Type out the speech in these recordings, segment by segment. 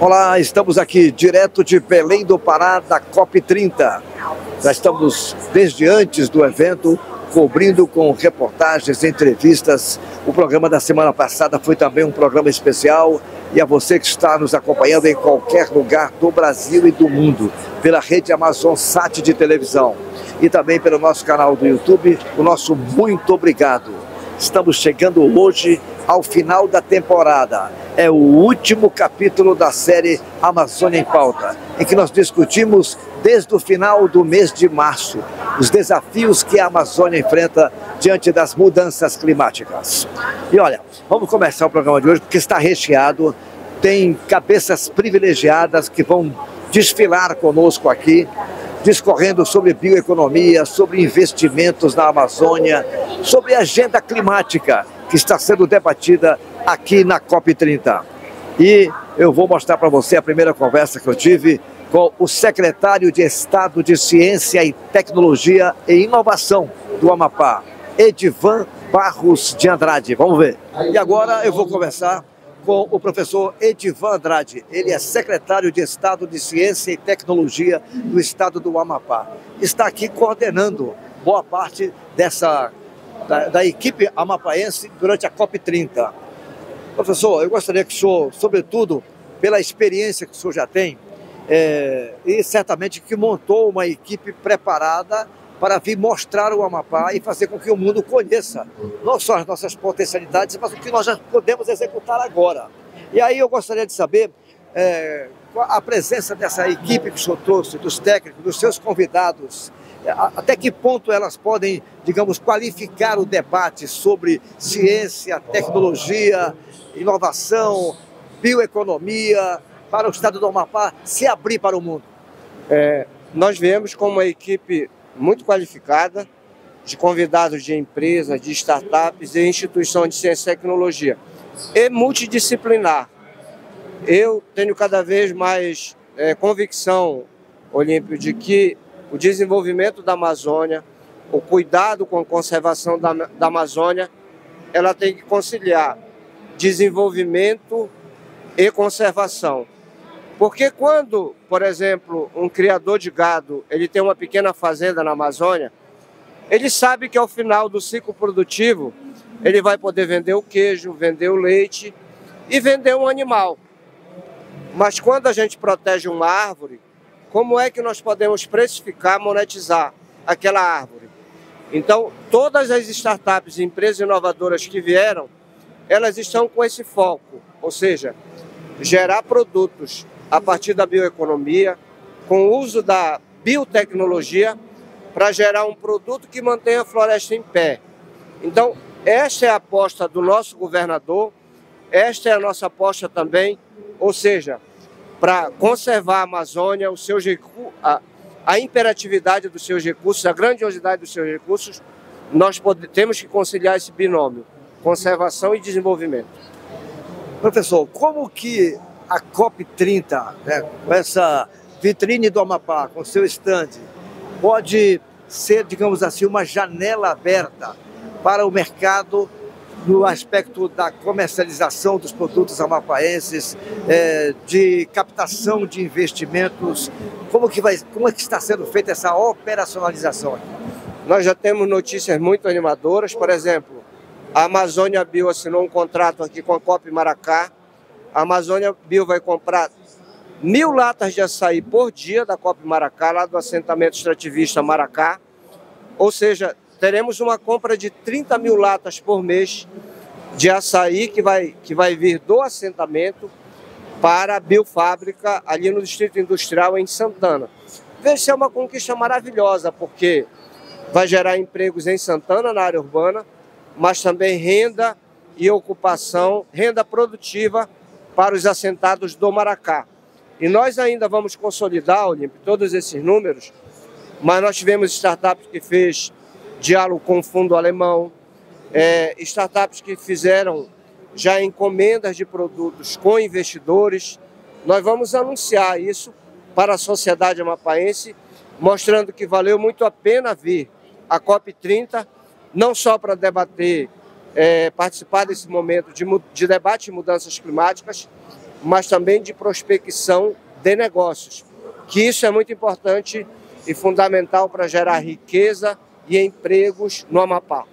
Olá, estamos aqui direto de Belém do Pará, da COP30. Já estamos desde antes do evento, cobrindo com reportagens, entrevistas. O programa da semana passada foi também um programa especial. E a você que está nos acompanhando em qualquer lugar do Brasil e do mundo, pela rede AmazonSat de televisão e também pelo nosso canal do YouTube, o nosso muito obrigado. Estamos chegando hoje ao final da temporada. É o último capítulo da série Amazônia em Pauta, em que nós discutimos desde o final do mês de março os desafios que a Amazônia enfrenta diante das mudanças climáticas. E olha, vamos começar o programa de hoje porque está recheado, tem cabeças privilegiadas que vão desfilar conosco aqui, discorrendo sobre bioeconomia, sobre investimentos na Amazônia, sobre a agenda climática que está sendo debatida aqui na COP30. E eu vou mostrar para você a primeira conversa que eu tive com o secretário de Estado de Ciência e Tecnologia e Inovação do Amapá, Edivan Barros de Andrade. Vamos ver. E agora eu vou conversar com o professor Edivan Andrade. Ele é secretário de Estado de Ciência e Tecnologia do Estado do Amapá. Está aqui coordenando boa parte da equipe amapaense durante a COP30. Professor, eu gostaria que o senhor, sobretudo pela experiência que o senhor já tem, e certamente que montou uma equipe preparada para vir mostrar o Amapá e fazer com que o mundo conheça não só as nossas potencialidades, mas o que nós já podemos executar agora. E aí eu gostaria de saber a presença dessa equipe que o senhor trouxe, dos técnicos, dos seus convidados, até que ponto elas podem, digamos, qualificar o debate sobre ciência, tecnologia, inovação, bioeconomia, para o estado do Amapá se abrir para o mundo. Nós viemos com uma equipe muito qualificada, de convidados de empresas, de startups e instituição de ciência e tecnologia, e multidisciplinar. Eu tenho cada vez mais convicção, Olímpio, de que o desenvolvimento da Amazônia, o cuidado com a conservação da Amazônia, ela tem que conciliar desenvolvimento e conservação. Porque quando, por exemplo, um criador de gado, ele tem uma pequena fazenda na Amazônia, ele sabe que ao final do ciclo produtivo, ele vai poder vender o queijo, vender o leite e vender um animal. Mas quando a gente protege uma árvore, como é que nós podemos precificar, monetizar aquela árvore? Então, todas as startups e empresas inovadoras que vieram, elas estão com esse foco, ou seja, gerar produtos a partir da bioeconomia, com o uso da biotecnologia, para gerar um produto que mantenha a floresta em pé. Então, esta é a aposta do nosso governador, esta é a nossa aposta também, ou seja, para conservar a Amazônia, a imperatividade dos seus recursos, a grandiosidade dos seus recursos, nós temos que conciliar esse binômio, conservação e desenvolvimento. Professor, como que a COP30, com essa vitrine do Amapá, com seu stand, pode ser, digamos assim, uma janela aberta para o mercado no aspecto da comercialização dos produtos amapaenses, de captação de investimentos? Como é que está sendo feita essa operacionalização aqui? Nós já temos notícias muito animadoras. Por exemplo, a Amazônia Bio assinou um contrato aqui com a COP Maracá. A Amazônia Bio vai comprar 1.000 latas de açaí por dia da COP Maracá, lá do assentamento extrativista Maracá. Ou seja, teremos uma compra de 30.000 latas por mês de açaí que vai vir do assentamento para a biofábrica ali no Distrito Industrial em Santana. Veja, isso é uma conquista maravilhosa, porque vai gerar empregos em Santana, na área urbana, mas também renda e ocupação, renda produtiva para os assentados do Maracá. E nós ainda vamos consolidar, Olímpio, todos esses números, mas nós tivemos startups que fez diálogo com o fundo alemão, startups que fizeram já encomendas de produtos com investidores. Nós vamos anunciar isso para a sociedade amapaense, mostrando que valeu muito a pena vir à COP30, não só para debater, participar desse momento de debate de mudanças climáticas, mas também de prospecção de negócios, que isso é muito importante e fundamental para gerar riqueza e empregos no Amapá.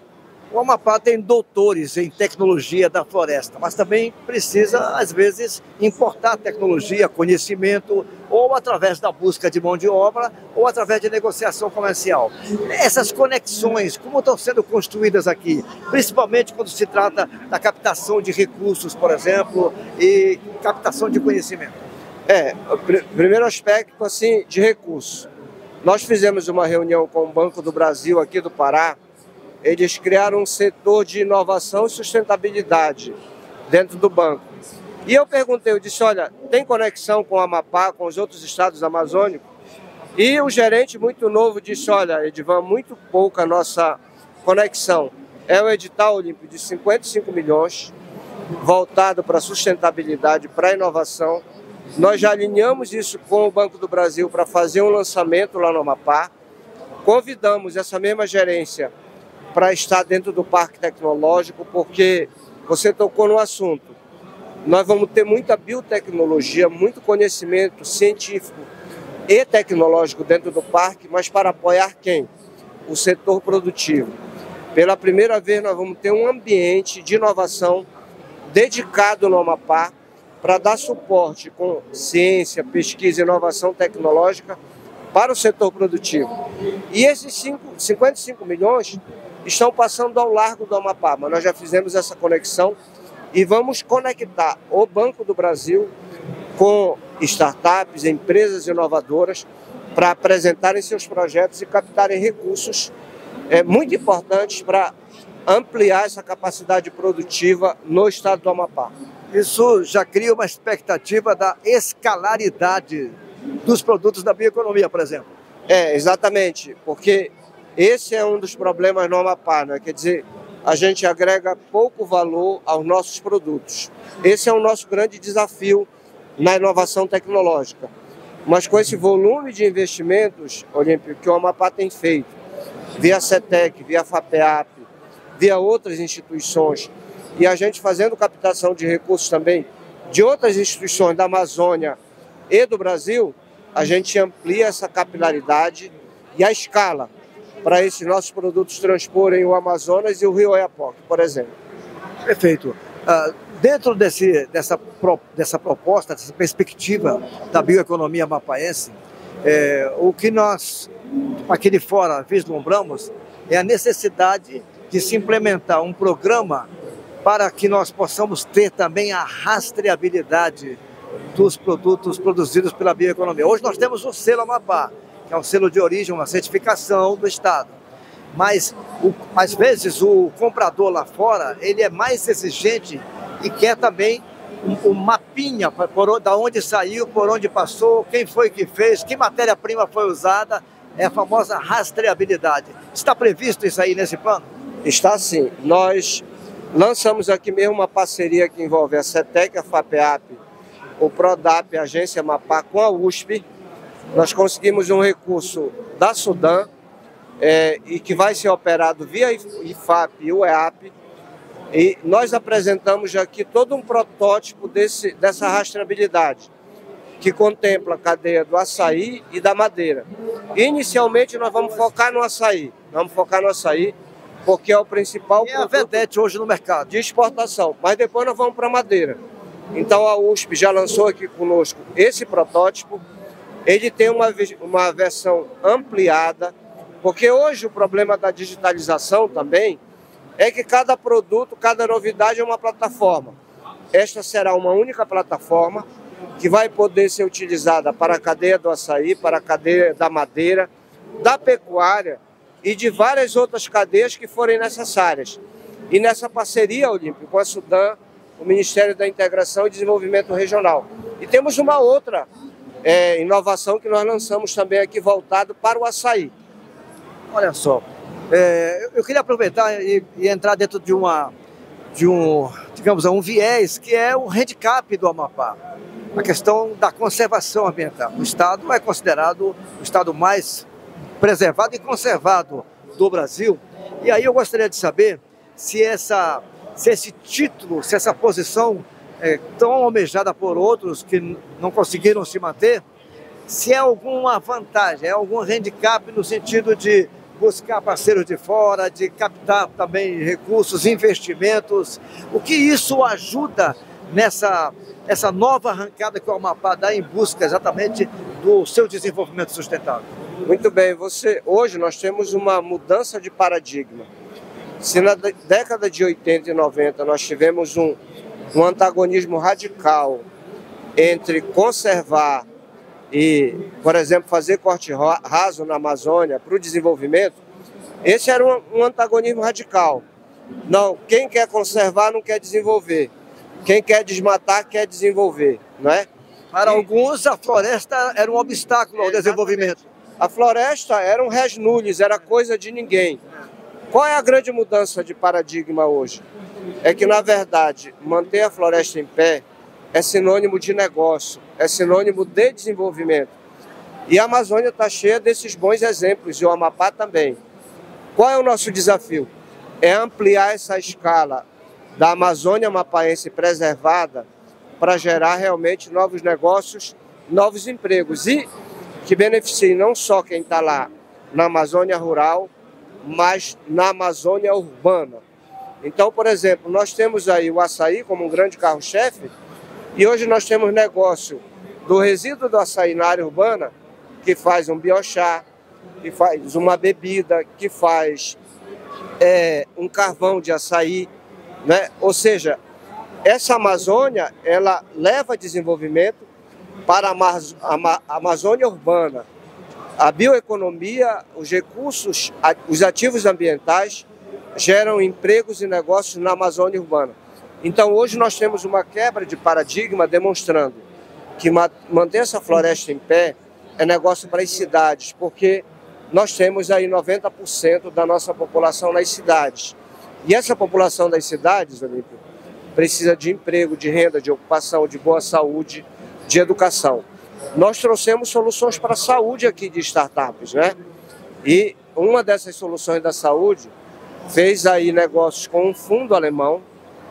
O Amapá tem doutores em tecnologia da floresta, mas também precisa, às vezes, importar tecnologia, conhecimento, ou através da busca de mão de obra, ou através de negociação comercial. Essas conexões, como estão sendo construídas aqui, principalmente quando se trata da captação de recursos, por exemplo, e captação de conhecimento? O primeiro aspecto, assim, de recursos. Nós fizemos uma reunião com o Banco do Brasil aqui do Pará. Eles criaram um setor de inovação e sustentabilidade dentro do banco. E eu perguntei, eu disse, olha, tem conexão com o Amapá, com os outros estados amazônicos? E o gerente muito novo disse, olha, Edivan, muito pouca a nossa conexão. É um edital, Olímpio, de 55 milhões, voltado para a sustentabilidade, para a inovação. Nós já alinhamos isso com o Banco do Brasil para fazer um lançamento lá no Amapá. Convidamos essa mesma gerência para estar dentro do Parque Tecnológico, porque você tocou no assunto. Nós vamos ter muita biotecnologia, muito conhecimento científico e tecnológico dentro do parque, mas para apoiar quem? O setor produtivo. Pela primeira vez nós vamos ter um ambiente de inovação dedicado no Amapá para dar suporte com ciência, pesquisa e inovação tecnológica para o setor produtivo. E esses 55 milhões estão passando ao largo do Amapá, mas nós já fizemos essa conexão e vamos conectar o Banco do Brasil com startups, empresas inovadoras para apresentarem seus projetos e captarem recursos muito importantes para ampliar essa capacidade produtiva no estado do Amapá. Isso já cria uma expectativa da escalaridade dos produtos da bioeconomia, por exemplo. Exatamente, porque esse é um dos problemas no Amapá, né? Quer dizer, a gente agrega pouco valor aos nossos produtos. Esse é o nosso grande desafio na inovação tecnológica. Mas com esse volume de investimentos, Olímpio, que o Amapá tem feito, via CETEC, via FAPEAP, via outras instituições, e a gente fazendo captação de recursos também de outras instituições da Amazônia e do Brasil, a gente amplia essa capilaridade e a escala para esses nossos produtos transporem o Amazonas e o Rio Oiapoque, por exemplo. Perfeito. Dentro dessa proposta, dessa perspectiva da bioeconomia amapaense, o que nós, aqui de fora, vislumbramos é a necessidade de se implementar um programa para que nós possamos ter também a rastreabilidade dos produtos produzidos pela bioeconomia. Hoje nós temos o selo Amapá, que é um selo de origem, uma certificação do Estado. Mas, às vezes, o comprador lá fora, ele é mais exigente e quer também um mapinha da onde saiu, por onde passou, quem foi que fez, que matéria-prima foi usada, é a famosa rastreabilidade. Está previsto isso aí nesse plano? Está sim. Nós lançamos aqui mesmo uma parceria que envolve a CETEC, a FAPEAP, o PRODAP, a Agência Amapá, com a USP. Nós conseguimos um recurso da Sudã e que vai ser operado via IFAP e UEAP. E nós apresentamos aqui todo um protótipo dessa rastreabilidade, que contempla a cadeia do açaí e da madeira. Inicialmente nós vamos focar no açaí. Porque é o principal produto. É a vedete hoje no mercado. De exportação. Mas depois nós vamos para a madeira. Então a USP já lançou aqui conosco esse protótipo. Ele tem uma versão ampliada, porque hoje o problema da digitalização também é que cada produto, cada novidade é uma plataforma. Esta será uma única plataforma que vai poder ser utilizada para a cadeia do açaí, para a cadeia da madeira, da pecuária e de várias outras cadeias que forem necessárias. E nessa parceria, Olímpio, com a Sudã, o Ministério da Integração e Desenvolvimento Regional. E temos uma outra inovação que nós lançamos também aqui voltado para o açaí. Olha só, eu queria aproveitar e entrar dentro de um viés que é o handicap do Amapá, a questão da conservação ambiental. O estado é considerado o estado mais preservado e conservado do Brasil. E aí eu gostaria de saber se esse título, se essa posição tão almejada por outros que não conseguiram se manter, se é alguma vantagem, é algum handicap no sentido de buscar parceiros de fora, de captar também recursos, investimentos, o que isso ajuda essa nova arrancada que o Amapá dá em busca exatamente do seu desenvolvimento sustentável? Muito bem, hoje nós temos uma mudança de paradigma. Se na década de 80 e 90 nós tivemos um antagonismo radical entre conservar e, por exemplo, fazer corte raso na Amazônia para o desenvolvimento, esse era um antagonismo radical. Não, quem quer conservar não quer desenvolver. Quem quer desmatar quer desenvolver, não é? Para alguns, a floresta era um obstáculo ao desenvolvimento. A floresta era um res nullis, era coisa de ninguém. Qual é a grande mudança de paradigma hoje? É que, na verdade, manter a floresta em pé é sinônimo de negócio, é sinônimo de desenvolvimento. E a Amazônia está cheia desses bons exemplos, e o Amapá também. Qual é o nosso desafio? É ampliar essa escala da Amazônia amapaense preservada para gerar realmente novos negócios, novos empregos, e que beneficiem não só quem está lá na Amazônia rural, mas na Amazônia urbana. Então, por exemplo, nós temos aí o açaí como um grande carro-chefe, e hoje nós temos negócio do resíduo do açaí na área urbana, que faz um biochá, que faz uma bebida, que faz um carvão de açaí, né? Ou seja, essa Amazônia, ela leva desenvolvimento para a Amazônia urbana. A bioeconomia, os recursos, os ativos ambientais geram empregos e negócios na Amazônia urbana. Então, hoje nós temos uma quebra de paradigma demonstrando que manter essa floresta em pé é negócio para as cidades, porque nós temos aí 90% da nossa população nas cidades. E essa população das cidades, Olímpio, precisa de emprego, de renda, de ocupação, de boa saúde, de educação. Nós trouxemos soluções para a saúde aqui de startups, né? E uma dessas soluções da saúde fez aí negócios com um fundo alemão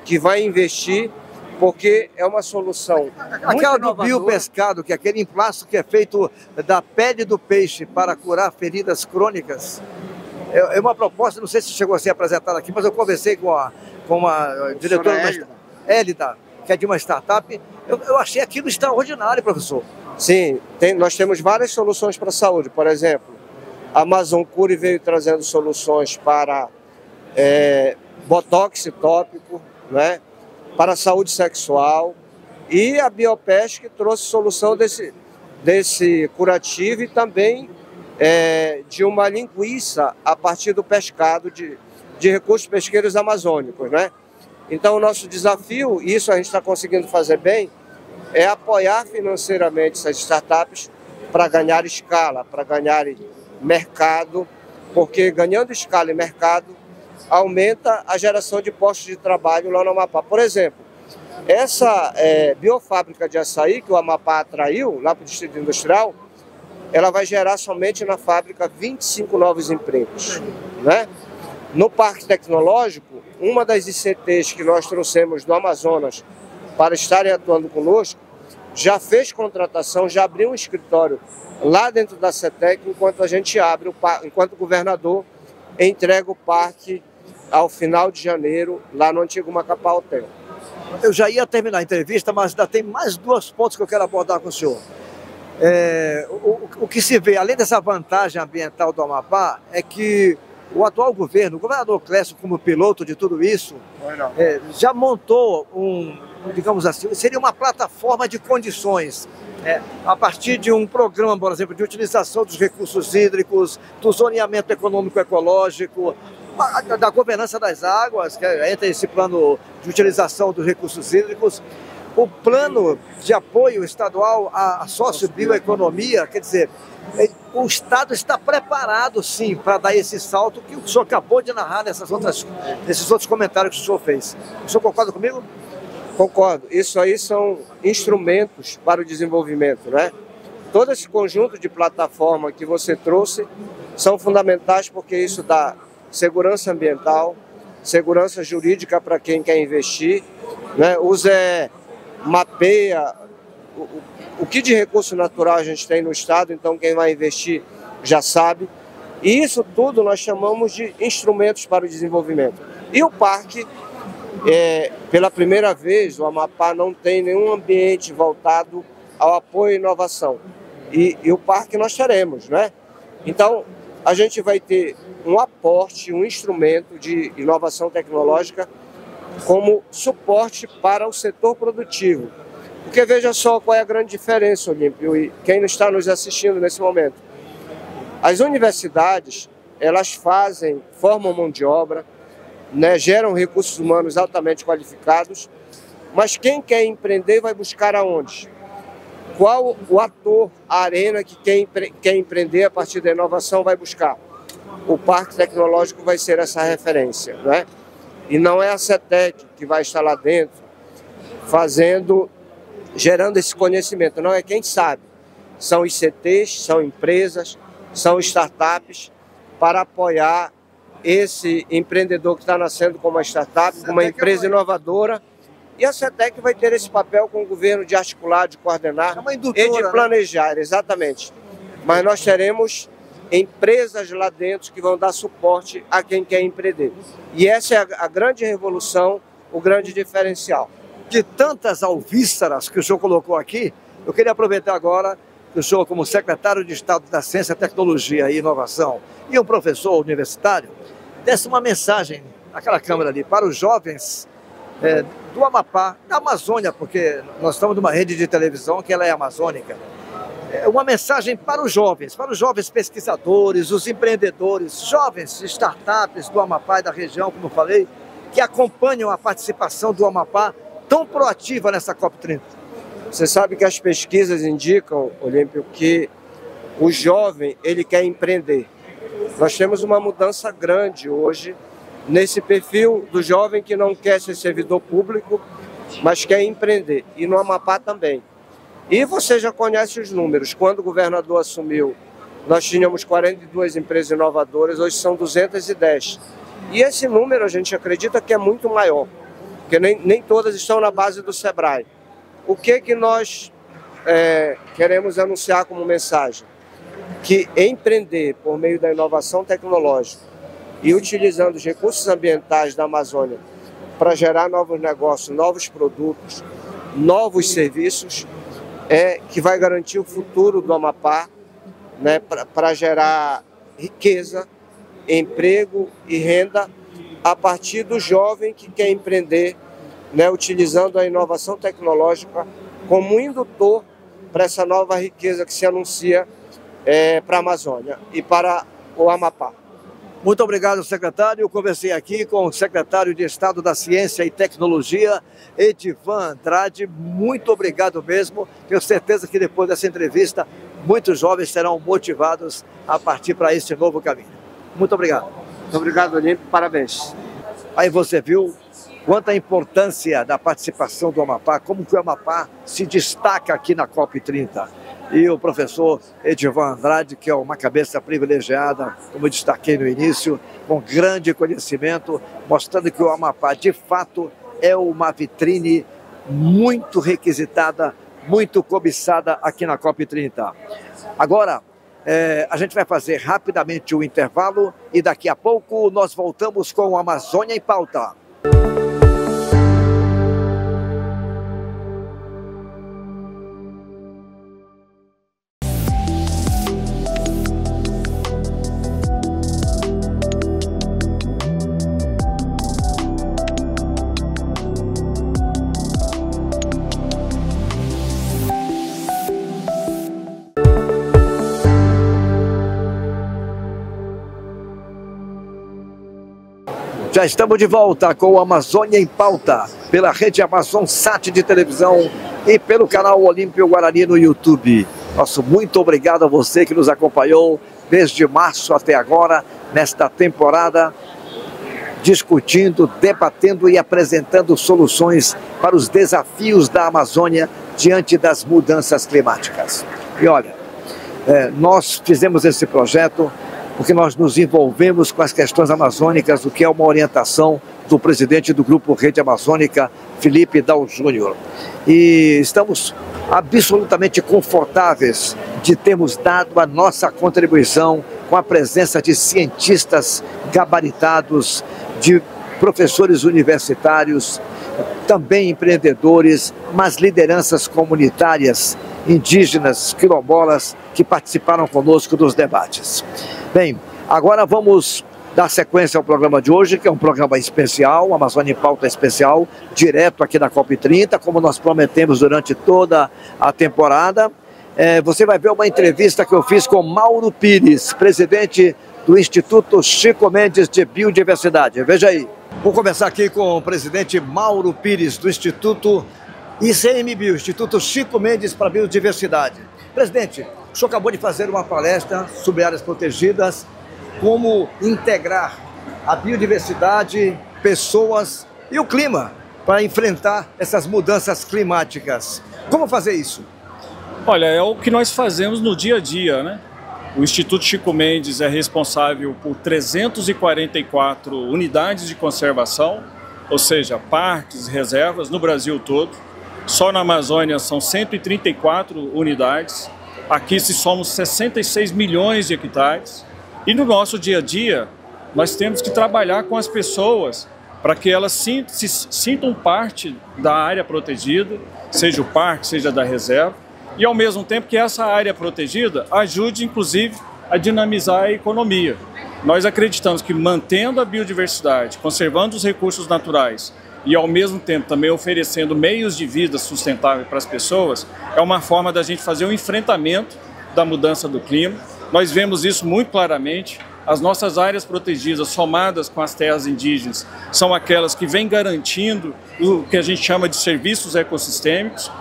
que vai investir, porque é uma solução aquela do biopescado, que é aquele emplasto que é feito da pele do peixe para curar feridas crônicas. É uma proposta, não sei se chegou a ser apresentada aqui, mas eu conversei com a diretora Hélida, que é de uma startup. Eu achei aquilo extraordinário, professor. Sim, nós temos várias soluções para a saúde. Por exemplo, a Amazon Cure veio trazendo soluções para botox tópico, né, para a saúde sexual, e a Biopesc trouxe solução desse curativo e também de uma linguiça a partir do pescado de recursos pesqueiros amazônicos, né? Então, o nosso desafio, isso a gente está conseguindo fazer bem, é apoiar financeiramente essas startups para ganhar escala, para ganhar mercado, porque ganhando escala e mercado, aumenta a geração de postos de trabalho lá no Amapá. Por exemplo, essa biofábrica de açaí que o Amapá atraiu lá para o Distrito Industrial, ela vai gerar somente na fábrica 25 novos empregos, né? No Parque Tecnológico, uma das ICTs que nós trouxemos do Amazonas para estarem atuando conosco, já fez contratação, já abriu um escritório lá dentro da CETEC, enquanto a gente abre, enquanto o governador entrega o parque ao final de janeiro, lá no antigo Macapá Hotel. Eu já ia terminar a entrevista, mas ainda tem mais 2 pontos que eu quero abordar com o senhor. O que se vê, além dessa vantagem ambiental do Amapá, é que o atual governo, o governador Clécio, como piloto de tudo isso, já montou digamos assim, seria uma plataforma de condições, a partir de um programa, por exemplo, de utilização dos recursos hídricos, do zoneamento econômico-ecológico, da governança das águas, que entra esse plano de utilização dos recursos hídricos, o plano de apoio estadual à sociobioeconomia, quer dizer, o Estado está preparado, sim, para dar esse salto que o senhor acabou de narrar nesses outros comentários que o senhor fez. O senhor concorda comigo? Concordo. Isso aí são instrumentos para o desenvolvimento, né? Todo esse conjunto de plataforma que você trouxe são fundamentais porque isso dá segurança ambiental, segurança jurídica para quem quer investir, né? O Zé mapeia o que de recurso natural a gente tem no estado, então quem vai investir já sabe. E isso tudo nós chamamos de instrumentos para o desenvolvimento. E o parque, pela primeira vez, o Amapá não tem nenhum ambiente voltado ao apoio à inovação. E o parque nós teremos, né? Então, a gente vai ter um aporte, um instrumento de inovação tecnológica como suporte para o setor produtivo. Porque veja só qual é a grande diferença, Olímpio, e quem está nos assistindo nesse momento. As universidades, elas formam mão de obra, né, geram recursos humanos altamente qualificados, mas quem quer empreender vai buscar aonde? Qual o ator, a arena que quem quer empreender a partir da inovação vai buscar? O Parque Tecnológico vai ser essa referência, né? E não é a CETEC que vai estar lá dentro gerando esse conhecimento, não é quem sabe. São ICTs, são empresas, são startups para apoiar esse empreendedor que está nascendo como uma startup, como uma empresa inovadora. E a CETEC vai ter esse papel com o governo de articular, de coordenar e de planejar, né? Exatamente. Mas nós teremos empresas lá dentro que vão dar suporte a quem quer empreender. E essa é a grande revolução, o grande diferencial. De tantas alvíceras que o senhor colocou aqui, eu queria aproveitar agora que o senhor, como secretário de Estado da Ciência, Tecnologia e Inovação e um professor universitário, desse uma mensagem naquela câmera ali para os jovens do Amapá, da Amazônia, porque nós estamos numa rede de televisão que ela é amazônica. Uma mensagem para os jovens pesquisadores, os empreendedores, jovens startups do Amapá e da região, como eu falei, que acompanham a participação do Amapá tão proativa nessa COP30. Você sabe que as pesquisas indicam, Olímpio, que o jovem, ele quer empreender. Nós temos uma mudança grande hoje nesse perfil do jovem que não quer ser servidor público, mas quer empreender. E no Amapá também. E você já conhece os números. Quando o governador assumiu, nós tínhamos 42 empresas inovadoras, hoje são 210. E esse número a gente acredita que é muito maior, porque nem todas estão na base do Sebrae. O que nós queremos anunciar como mensagem? Que empreender por meio da inovação tecnológica e utilizando os recursos ambientais da Amazônia para gerar novos negócios, novos produtos, novos serviços, que vai garantir o futuro do Amapá, né, para gerar riqueza, emprego e renda a partir do jovem que quer empreender, né, utilizando a inovação tecnológica como indutor para essa nova riqueza que se anuncia para a Amazônia e para o Amapá. Muito obrigado, secretário. Eu conversei aqui com o secretário de Estado da Ciência e Tecnologia, Edivan Andrade. Muito obrigado mesmo. Tenho certeza que depois dessa entrevista, muitos jovens serão motivados a partir para esse novo caminho. Muito obrigado. Muito obrigado, Olímpio. Parabéns. Aí você viu quanta importância da participação do Amapá, como que o Amapá se destaca aqui na COP30. E o professor Edivan Andrade, que é uma cabeça privilegiada, como eu destaquei no início, com grande conhecimento, mostrando que o Amapá, de fato, é uma vitrine muito requisitada, muito cobiçada aqui na COP30. Agora, a gente vai fazer rapidamente o intervalo e daqui a pouco nós voltamos com o Amazônia em Pauta. Já estamos de volta com o Amazônia em Pauta, pela rede AmazonSat de televisão e pelo canal Olímpio Guarani no YouTube. Nosso muito obrigado a você que nos acompanhou desde março até agora, nesta temporada, discutindo, debatendo e apresentando soluções para os desafios da Amazônia diante das mudanças climáticas. E olha, nós fizemos esse projeto porque nós nos envolvemos com as questões amazônicas, o que é uma orientação do presidente do Grupo Rede Amazônica, Felipe Dal Júnior. E estamos absolutamente confortáveis de termos dado a nossa contribuição com a presença de cientistas gabaritados, de professores universitários, também empreendedores, mas lideranças comunitárias, indígenas, quilombolas, que participaram conosco dos debates. Bem, agora vamos dar sequência ao programa de hoje, que é um programa especial, Amazônia em Pauta especial, direto aqui da COP30, como nós prometemos durante toda a temporada. Você vai ver uma entrevista que eu fiz com Mauro Pires, presidente do Instituto Chico Mendes de Biodiversidade. Veja aí. Vou começar aqui com o presidente Mauro Pires, do Instituto ICMBio, Instituto Chico Mendes para a Biodiversidade. Presidente, o senhor acabou de fazer uma palestra sobre áreas protegidas, como integrar a biodiversidade, pessoas e o clima para enfrentar essas mudanças climáticas. Como fazer isso? Olha, é o que nós fazemos no dia a dia, né? O Instituto Chico Mendes é responsável por 344 unidades de conservação, ou seja, parques e reservas no Brasil todo. Só na Amazônia são 134 unidades. Aqui se somos 66 milhões de hectares. E no nosso dia a dia, nós temos que trabalhar com as pessoas para que elas se sintam parte da área protegida, seja o parque, seja da reserva, e ao mesmo tempo que essa área protegida ajude, inclusive, a dinamizar a economia. Nós acreditamos que mantendo a biodiversidade, conservando os recursos naturais e ao mesmo tempo também oferecendo meios de vida sustentável para as pessoas, é uma forma da gente fazer um enfrentamento da mudança do clima. Nós vemos isso muito claramente. As nossas áreas protegidas, somadas com as terras indígenas, são aquelas que vêm garantindo o que a gente chama de serviços ecossistêmicos,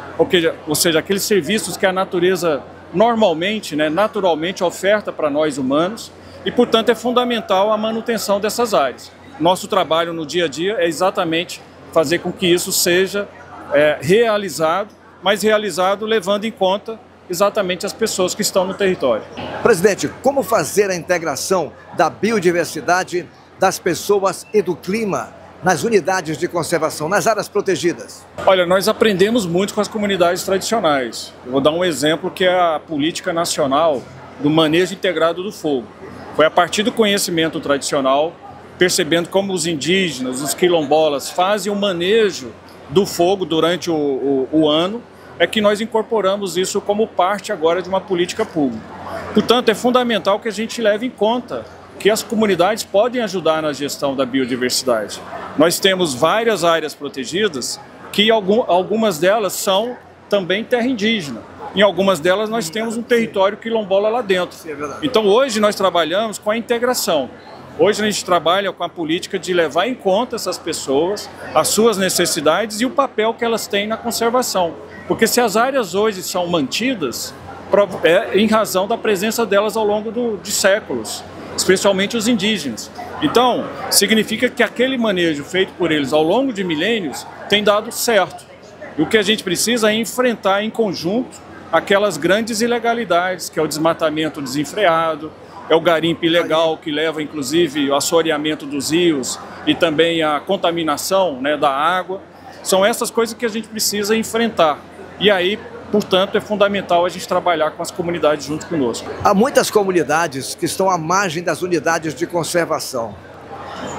ou seja, aqueles serviços que a natureza normalmente, naturalmente oferta para nós humanos, e portanto é fundamental a manutenção dessas áreas. Nosso trabalho no dia a dia é exatamente fazer com que isso seja realizado, mas realizado levando em conta exatamente as pessoas que estão no território. Presidente, como fazer a integração da biodiversidade, das pessoas e do clima nas unidades de conservação, nas áreas protegidas? Olha, nós aprendemos muito com as comunidades tradicionais. Eu vou dar um exemplo que é a política nacional do manejo integrado do fogo. Foi a partir do conhecimento tradicional, percebendo como os indígenas, os quilombolas fazem o manejo do fogo durante o ano, é que nós incorporamos isso como parte agora de uma política pública. Portanto, é fundamental que a gente leve em conta que as comunidades podem ajudar na gestão da biodiversidade. Nós temos várias áreas protegidas que algumas delas são também terra indígena. Em algumas delas nós temos um território quilombola lá dentro. Então hoje nós trabalhamos com a integração. Hoje a gente trabalha com a política de levar em conta essas pessoas, as suas necessidades e o papel que elas têm na conservação. Porque se as áreas hoje são mantidas, é em razão da presença delas ao longo de séculos, especialmente os indígenas. Então, significa que aquele manejo feito por eles ao longo de milênios tem dado certo. E o que a gente precisa é enfrentar em conjunto aquelas grandes ilegalidades, que é o desmatamento desenfreado, é o garimpo ilegal, que leva inclusive ao assoreamento dos rios e também a contaminação da água. São essas coisas que a gente precisa enfrentar. E aí, portanto, é fundamental a gente trabalhar com as comunidades junto conosco. Há muitas comunidades que estão à margem das unidades de conservação.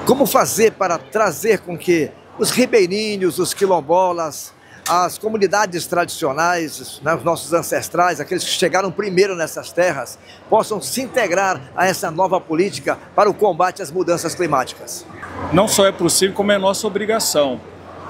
Como fazer para trazer com que os ribeirinhos, os quilombolas, as comunidades tradicionais, os nossos ancestrais, aqueles que chegaram primeiro nessas terras, possam se integrar a essa nova política para o combate às mudanças climáticas? Não só é possível, como é nossa obrigação.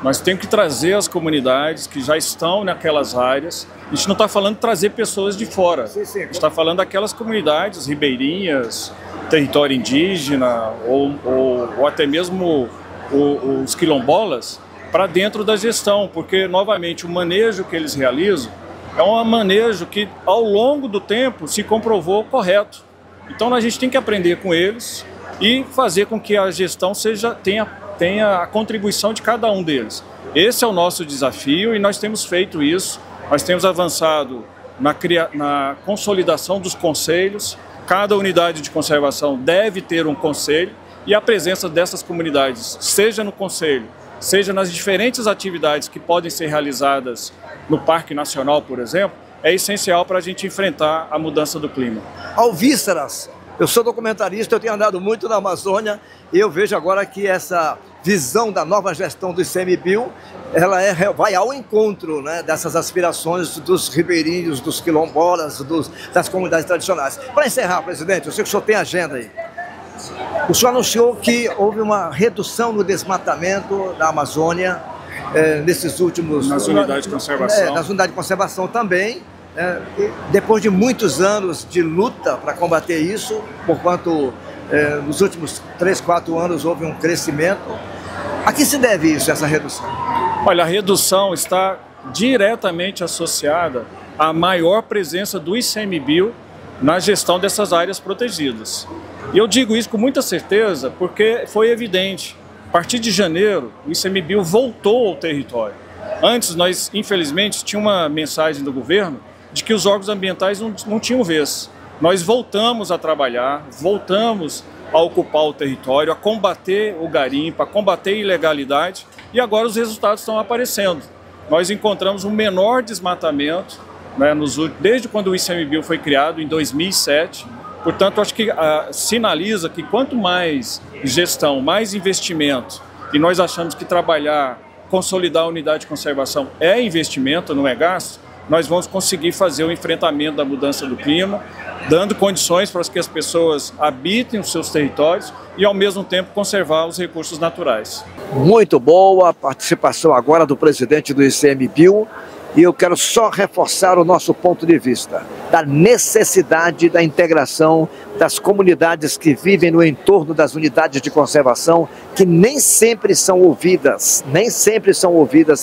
Nós temos que trazer as comunidades que já estão naquelas áreas. A gente não está falando de trazer pessoas de fora. Sim. A gente está falando daquelas comunidades ribeirinhas, território indígena ou até mesmo os quilombolas para dentro da gestão, porque, novamente, o manejo que eles realizam é um manejo que, ao longo do tempo, se comprovou correto. Então, a gente tem que aprender com eles e fazer com que a gestão tenha a contribuição de cada um deles. Esse é o nosso desafio e nós temos feito isso. Nós temos avançado na consolidação dos conselhos, Cada unidade de conservação deve ter um conselho e a presença dessas comunidades, seja no conselho, seja nas diferentes atividades que podem ser realizadas no Parque Nacional, por exemplo, é essencial para a gente enfrentar a mudança do clima. Alvíceras, eu sou documentarista, eu tenho andado muito na Amazônia e eu vejo agora que essa visão da nova gestão do ICMBio, ela vai ao encontro, né, dessas aspirações dos ribeirinhos, dos quilombolas, das comunidades tradicionais. Para encerrar, presidente, eu sei que o senhor tem agenda aí. O senhor anunciou que houve uma redução no desmatamento da Amazônia nesses últimos... Nas unidades de conservação. Nas unidades de conservação também. Depois de muitos anos de luta para combater isso, porquanto nos últimos 3, 4 anos houve um crescimento. A que se deve isso, essa redução? Olha, a redução está diretamente associada à maior presença do ICMBio na gestão dessas áreas protegidas. E eu digo isso com muita certeza porque foi evidente. A partir de janeiro, o ICMBio voltou ao território. Antes, nós, infelizmente, tínhamos uma mensagem do governo de que os órgãos ambientais não tinham vez. Nós voltamos a trabalhar, voltamos a ocupar o território, a combater o garimpo, a combater a ilegalidade, e agora os resultados estão aparecendo. Nós encontramos um menor desmatamento, né, desde quando o ICMBio foi criado, em 2007. Portanto, acho que sinaliza que quanto mais gestão, mais investimento, e nós achamos que trabalhar, consolidar a unidade de conservação é investimento, não é gasto, nós vamos conseguir fazer o enfrentamento da mudança do clima, dando condições para que as pessoas habitem os seus territórios e, ao mesmo tempo, conservar os recursos naturais. Muito boa a participação agora do presidente do ICMBio, e eu quero só reforçar o nosso ponto de vista da necessidade da integração das comunidades que vivem no entorno das unidades de conservação, que nem sempre são ouvidas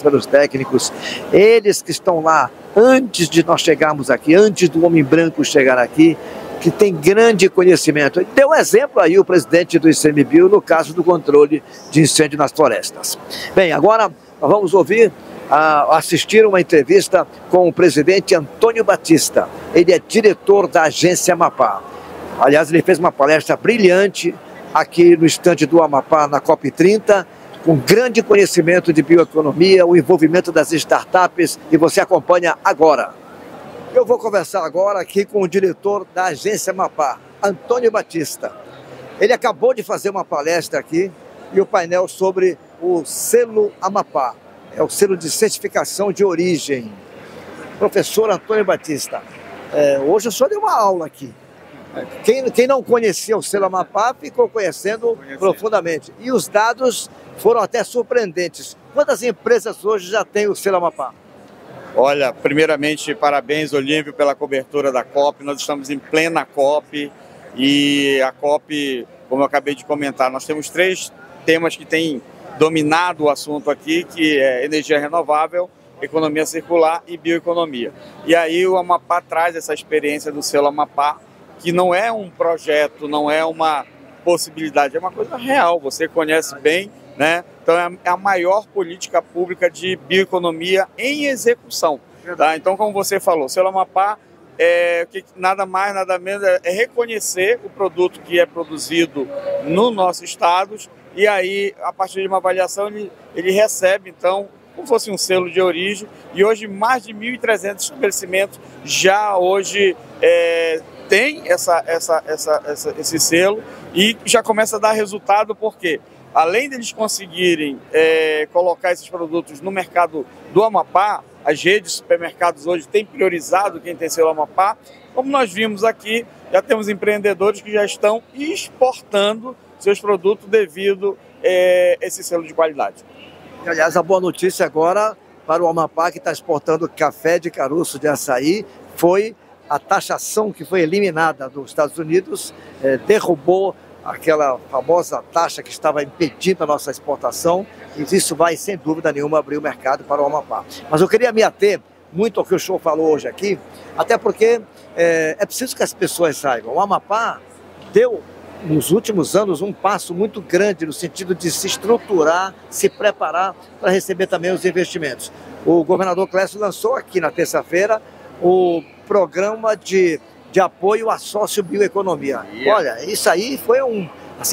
pelos técnicos. Eles que estão lá antes de nós chegarmos aqui, antes do homem branco chegar aqui, que tem grande conhecimento. Deu exemplo aí o presidente do ICMBio no caso do controle de incêndio nas florestas. Bem, agora nós vamos assistir uma entrevista com o presidente Antônio Batista. Ele é diretor da Agência Amapá. Aliás, ele fez uma palestra brilhante aqui no estande do Amapá, na COP30, com grande conhecimento de bioeconomia, o envolvimento das startups, e você acompanha agora. Eu vou conversar agora aqui com o diretor da Agência Amapá, Antônio Batista. Ele acabou de fazer uma palestra aqui e o painel sobre o selo Amapá. É o selo de certificação de origem. Professor Antônio Batista, hoje o senhor deu uma aula aqui. Quem não conhecia o selo Amapá ficou conhecendo profundamente. E os dados foram até surpreendentes. Quantas empresas hoje já têm o selo Amapá? Olha, primeiramente, parabéns, Olímpio, pela cobertura da COP. Nós estamos em plena COP e a COP, como eu acabei de comentar, nós temos 3 temas que têm dominado o assunto aqui, que é energia renovável, economia circular e bioeconomia. E aí o Amapá traz essa experiência do selo Amapá, que não é um projeto, não é uma possibilidade, é uma coisa real, você conhece bem, né? Então é a maior política pública de bioeconomia em execução. Tá? Então, como você falou, o selo Amapá nada mais, nada menos é reconhecer o produto que é produzido no nosso estado, e aí, a partir de uma avaliação, ele recebe, então, como fosse um selo de origem, e hoje mais de 1.300 estabelecimentos já hoje tem esse selo, e já começa a dar resultado, porque além deles conseguirem colocar esses produtos no mercado do Amapá, as redes de supermercados hoje têm priorizado quem tem selo Amapá. Como nós vimos aqui, já temos empreendedores que já estão exportando seus produtos devido a esse selo de qualidade. E, aliás, a boa notícia agora para o Amapá, que está exportando café de caroço de açaí, foi a taxação que foi eliminada dos Estados Unidos, derrubou aquela famosa taxa que estava impedindo a nossa exportação, e isso vai, sem dúvida nenhuma, abrir o mercado para o Amapá. Mas eu queria me ater muito ao que o senhor falou hoje aqui, até porque é preciso que as pessoas saibam. O Amapá deu, nos últimos anos, um passo muito grande no sentido de se estruturar, se preparar para receber também os investimentos. O governador Clécio lançou aqui na terça-feira o programa de de apoio à sociobioeconomia. Olha, isso aí foi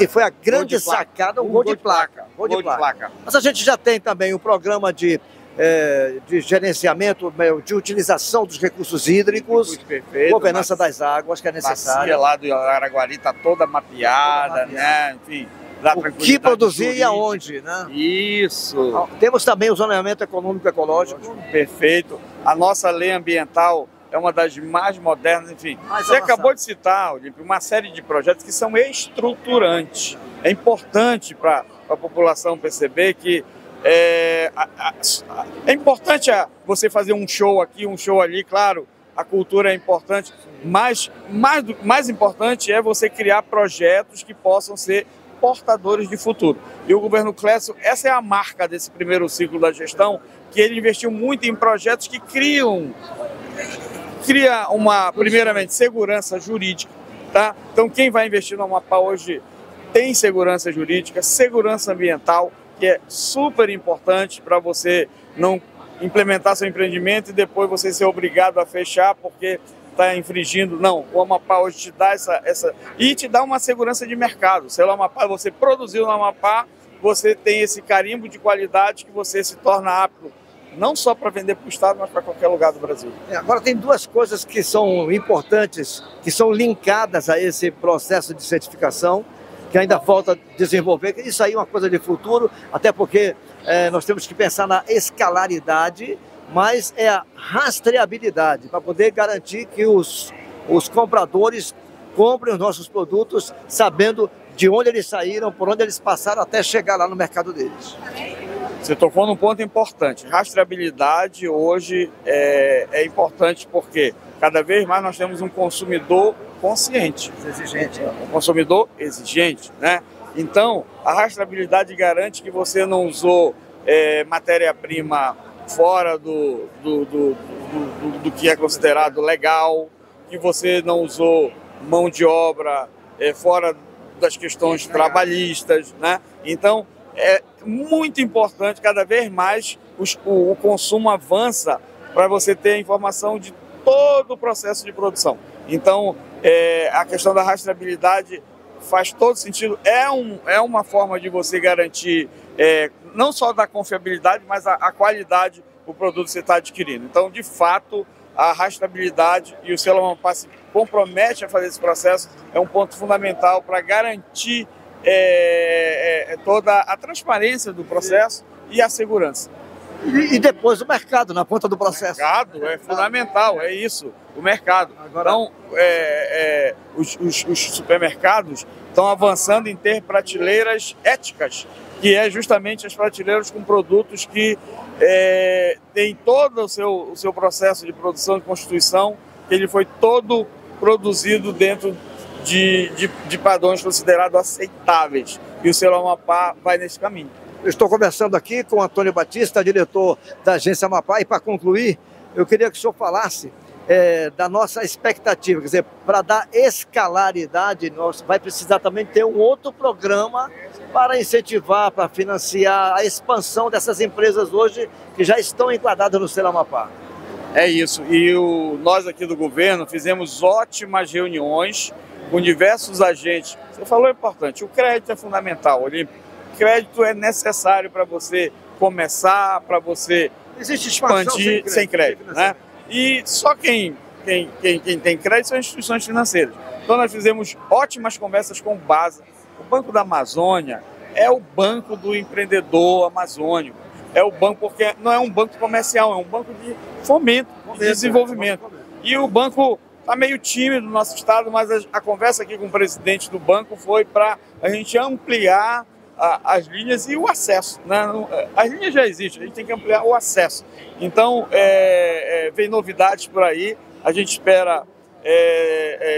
foi a grande sacada, um gol de placa. Gol de placa. Mas a gente já tem também o programa de gerenciamento, de utilização dos recursos hídricos, perfeito, governança das águas, que é necessária. A lá do Araguari está toda mapeada, né? Enfim, o que produzir e aonde, né? Isso. Temos também o zoneamento econômico-ecológico. Perfeito. A nossa lei ambiental é uma das mais modernas, enfim. Você acabou de citar, Olímpio, uma série de projetos que são estruturantes. É importante para a população perceber que é importante você fazer um show aqui, um show ali, claro, a cultura é importante, mas mais importante é você criar projetos que possam ser portadores de futuro. E o governo Clécio, essa é a marca desse primeiro ciclo da gestão, que ele investiu muito em projetos que cria primeiramente, segurança jurídica, tá? Então, quem vai investir no Amapá hoje tem segurança jurídica, segurança ambiental, que é super importante para você não implementar seu empreendimento e depois você ser obrigado a fechar porque está infringindo. Não, o Amapá hoje te dá e te dá uma segurança de mercado. Se o Amapá, você produziu no Amapá, você tem esse carimbo de qualidade que você se torna apto não só para vender para o Estado, mas para qualquer lugar do Brasil. Agora tem duas coisas que são importantes, que são linkadas a esse processo de certificação, que ainda falta desenvolver. Isso aí é uma coisa de futuro, até porque nós temos que pensar na escalaridade, mas é a rastreabilidade, para poder garantir que os compradores comprem os nossos produtos sabendo de onde eles saíram, por onde eles passaram, até chegar lá no mercado deles. Você tocou num ponto importante. Rastreabilidade hoje é importante porque cada vez mais nós temos um consumidor consciente. Exigente. Um consumidor exigente, né? Então, a rastreabilidade garante que você não usou matéria-prima fora do que é considerado legal, que você não usou mão de obra fora das questões trabalhistas, né? Então, é muito importante, cada vez mais o consumo avança para você ter a informação de todo o processo de produção. Então, a questão da rastreabilidade faz todo sentido, é uma forma de você garantir não só da confiabilidade, mas a qualidade do produto que você está adquirindo. Então, de fato, a rastreabilidade e o selo Amapá se compromete a fazer esse processo, é um ponto fundamental para garantir toda a transparência do processo e a segurança. E depois o mercado, na ponta do processo. O mercado é fundamental, é isso, o mercado. Então, os supermercados estão avançando em ter prateleiras éticas, que é justamente as prateleiras com produtos que têm todo o seu processo de produção e constituição, que ele foi todo produzido dentro de padrões considerados aceitáveis. E o selo Amapá vai nesse caminho. Eu estou conversando aqui com o Antônio Batista, diretor da Agência Amapá, e para concluir, eu queria que o senhor falasse da nossa expectativa, quer dizer, para dar escalaridade, nós vai precisar também ter um outro programa para incentivar, para financiar a expansão dessas empresas hoje que já estão enquadradas no selo Amapá. É isso, e nós aqui do governo fizemos ótimas reuniões com diversos agentes. Você falou importante, o crédito é fundamental, Olímpio. Crédito é necessário para você começar, para você expandir sem crédito, né? E só quem tem crédito são instituições financeiras. Então nós fizemos ótimas conversas com o BASA. O Banco da Amazônia é o banco do empreendedor amazônico. É o banco porque não é um banco comercial, é um banco de fomento, de desenvolvimento. E o banco está meio tímido no nosso estado, mas a conversa aqui com o presidente do banco foi para a gente ampliar as linhas e o acesso, né? As linhas já existem, a gente tem que ampliar o acesso. Então, vem novidades por aí, a gente espera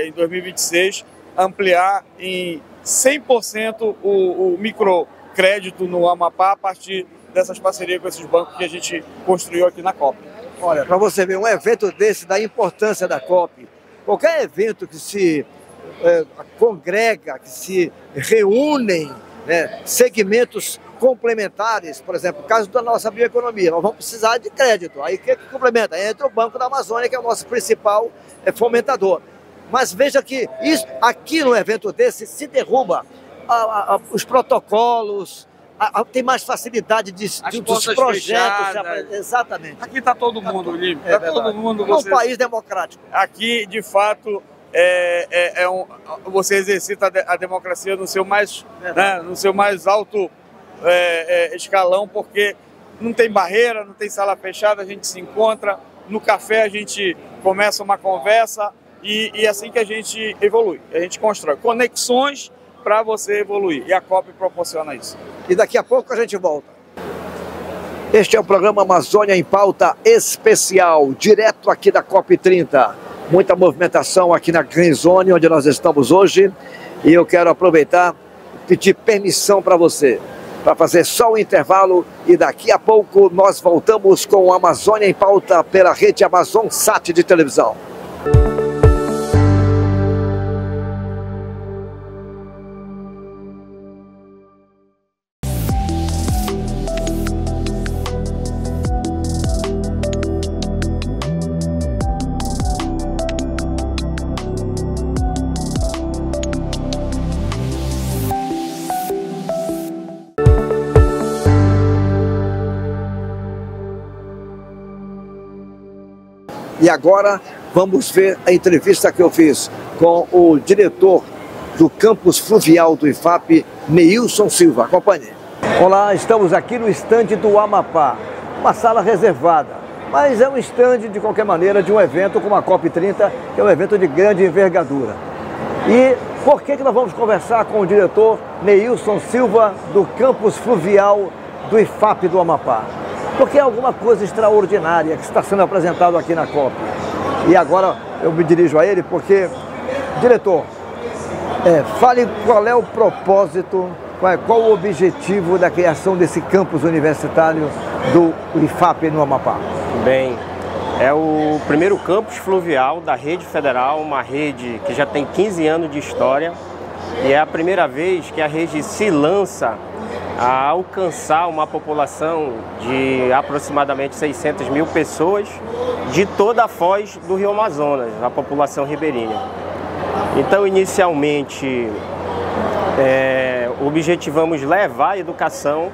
em 2026 ampliar em 100% o microcrédito no Amapá a partir dessas parcerias com esses bancos que a gente construiu aqui na COP. Olha, para você ver, um evento desse, da importância da COP, qualquer evento que se congrega, que se reúnem, segmentos complementares, por exemplo, o caso da nossa bioeconomia, nós vamos precisar de crédito. Aí o que complementa? Entra o Banco da Amazônia, que é o nosso principal fomentador. Mas veja que isso, aqui no evento desse se derruba os protocolos, tem mais facilidade dos projetos. Exatamente. Aqui está todo mundo, Olívio. Está todo mundo. É um país democrático. Aqui, de fato, você exercita a democracia no seu mais, né, no seu mais alto escalão, porque não tem barreira, não tem sala fechada, a gente se encontra, no café a gente começa uma conversa e é assim que a gente evolui, a gente constrói conexões para você evoluir, e a COP proporciona isso. E daqui a pouco a gente volta. Este é o programa Amazônia em Pauta especial, direto aqui da COP30. Muita movimentação aqui na Green Zone, onde nós estamos hoje, e eu quero aproveitar e pedir permissão para você, para fazer só um intervalo, e daqui a pouco nós voltamos com o Amazônia em Pauta pela rede Amazon Sat de televisão. E agora vamos ver a entrevista que eu fiz com o diretor do campus fluvial do IFAP, Neilson Silva. Acompanhe. Olá, estamos aqui no estande do Amapá, uma sala reservada, mas é um estande de qualquer maneira de um evento como a COP30, que é um evento de grande envergadura. E por que nós vamos conversar com o diretor Neilson Silva do campus fluvial do IFAP do Amapá? Porque é alguma coisa extraordinária que está sendo apresentado aqui na COP. E agora eu me dirijo a ele porque, diretor, fale qual é o propósito, qual o objetivo da criação desse campus universitário do IFAP no Amapá. Bem, é o primeiro campus fluvial da rede federal, uma rede que já tem 15 anos de história, e é a primeira vez que a rede se lança a alcançar uma população de aproximadamente 600 mil pessoas de toda a foz do Rio Amazonas, a população ribeirinha. Então, inicialmente, objetivamos levar a educação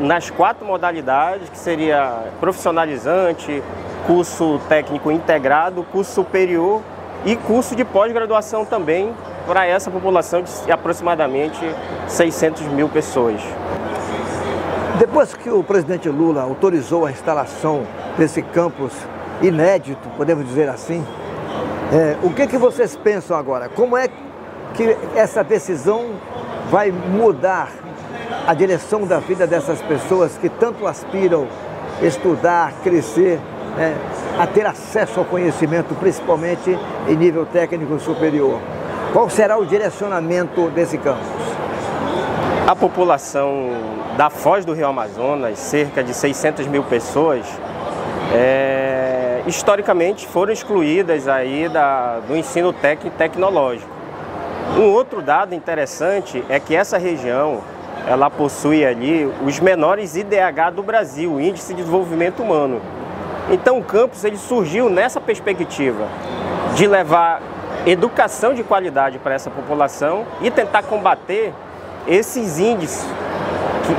nas 4 modalidades, que seria profissionalizante, curso técnico integrado, curso superior e curso de pós-graduação também, para essa população de aproximadamente 600 mil pessoas. Depois que o presidente Lula autorizou a instalação desse campus inédito, podemos dizer assim, o que vocês pensam agora? Como é que essa decisão vai mudar a direção da vida dessas pessoas que tanto aspiram estudar, crescer, a ter acesso ao conhecimento, principalmente em nível técnico superior? Qual será o direcionamento desse campus? A população da foz do Rio Amazonas, cerca de 600 mil pessoas, historicamente foram excluídas aí do ensino técnico e tecnológico. Um outro dado interessante é que essa região, ela possui ali os menores IDH do Brasil, Índice de Desenvolvimento Humano. Então o campus ele surgiu nessa perspectiva de levar educação de qualidade para essa população e tentar combater esses índices.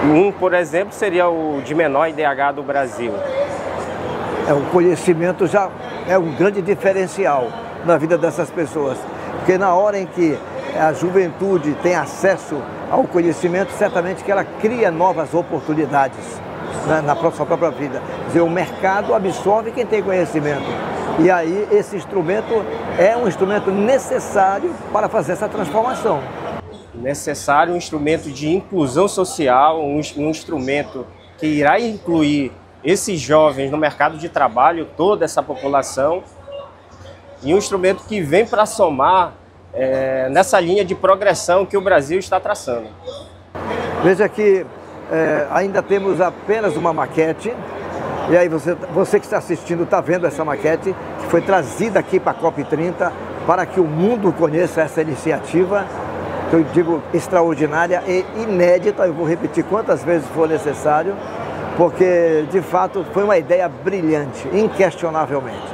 Um, por exemplo, seria o de menor IDH do Brasil. O conhecimento já é um grande diferencial na vida dessas pessoas, porque na hora em que a juventude tem acesso ao conhecimento, certamente que ela cria novas oportunidades na sua própria vida. Quer dizer, o mercado absorve quem tem conhecimento. E aí esse instrumento é um instrumento necessário para fazer essa transformação. Necessário um instrumento de inclusão social, um instrumento que irá incluir esses jovens no mercado de trabalho, toda essa população, e um instrumento que vem para somar nessa linha de progressão que o Brasil está traçando. Veja que ainda temos apenas uma maquete. E aí você que está assistindo está vendo essa maquete que foi trazida aqui para a COP30 para que o mundo conheça essa iniciativa, que eu digo extraordinária e inédita. Eu vou repetir quantas vezes for necessário, porque de fato foi uma ideia brilhante, inquestionavelmente.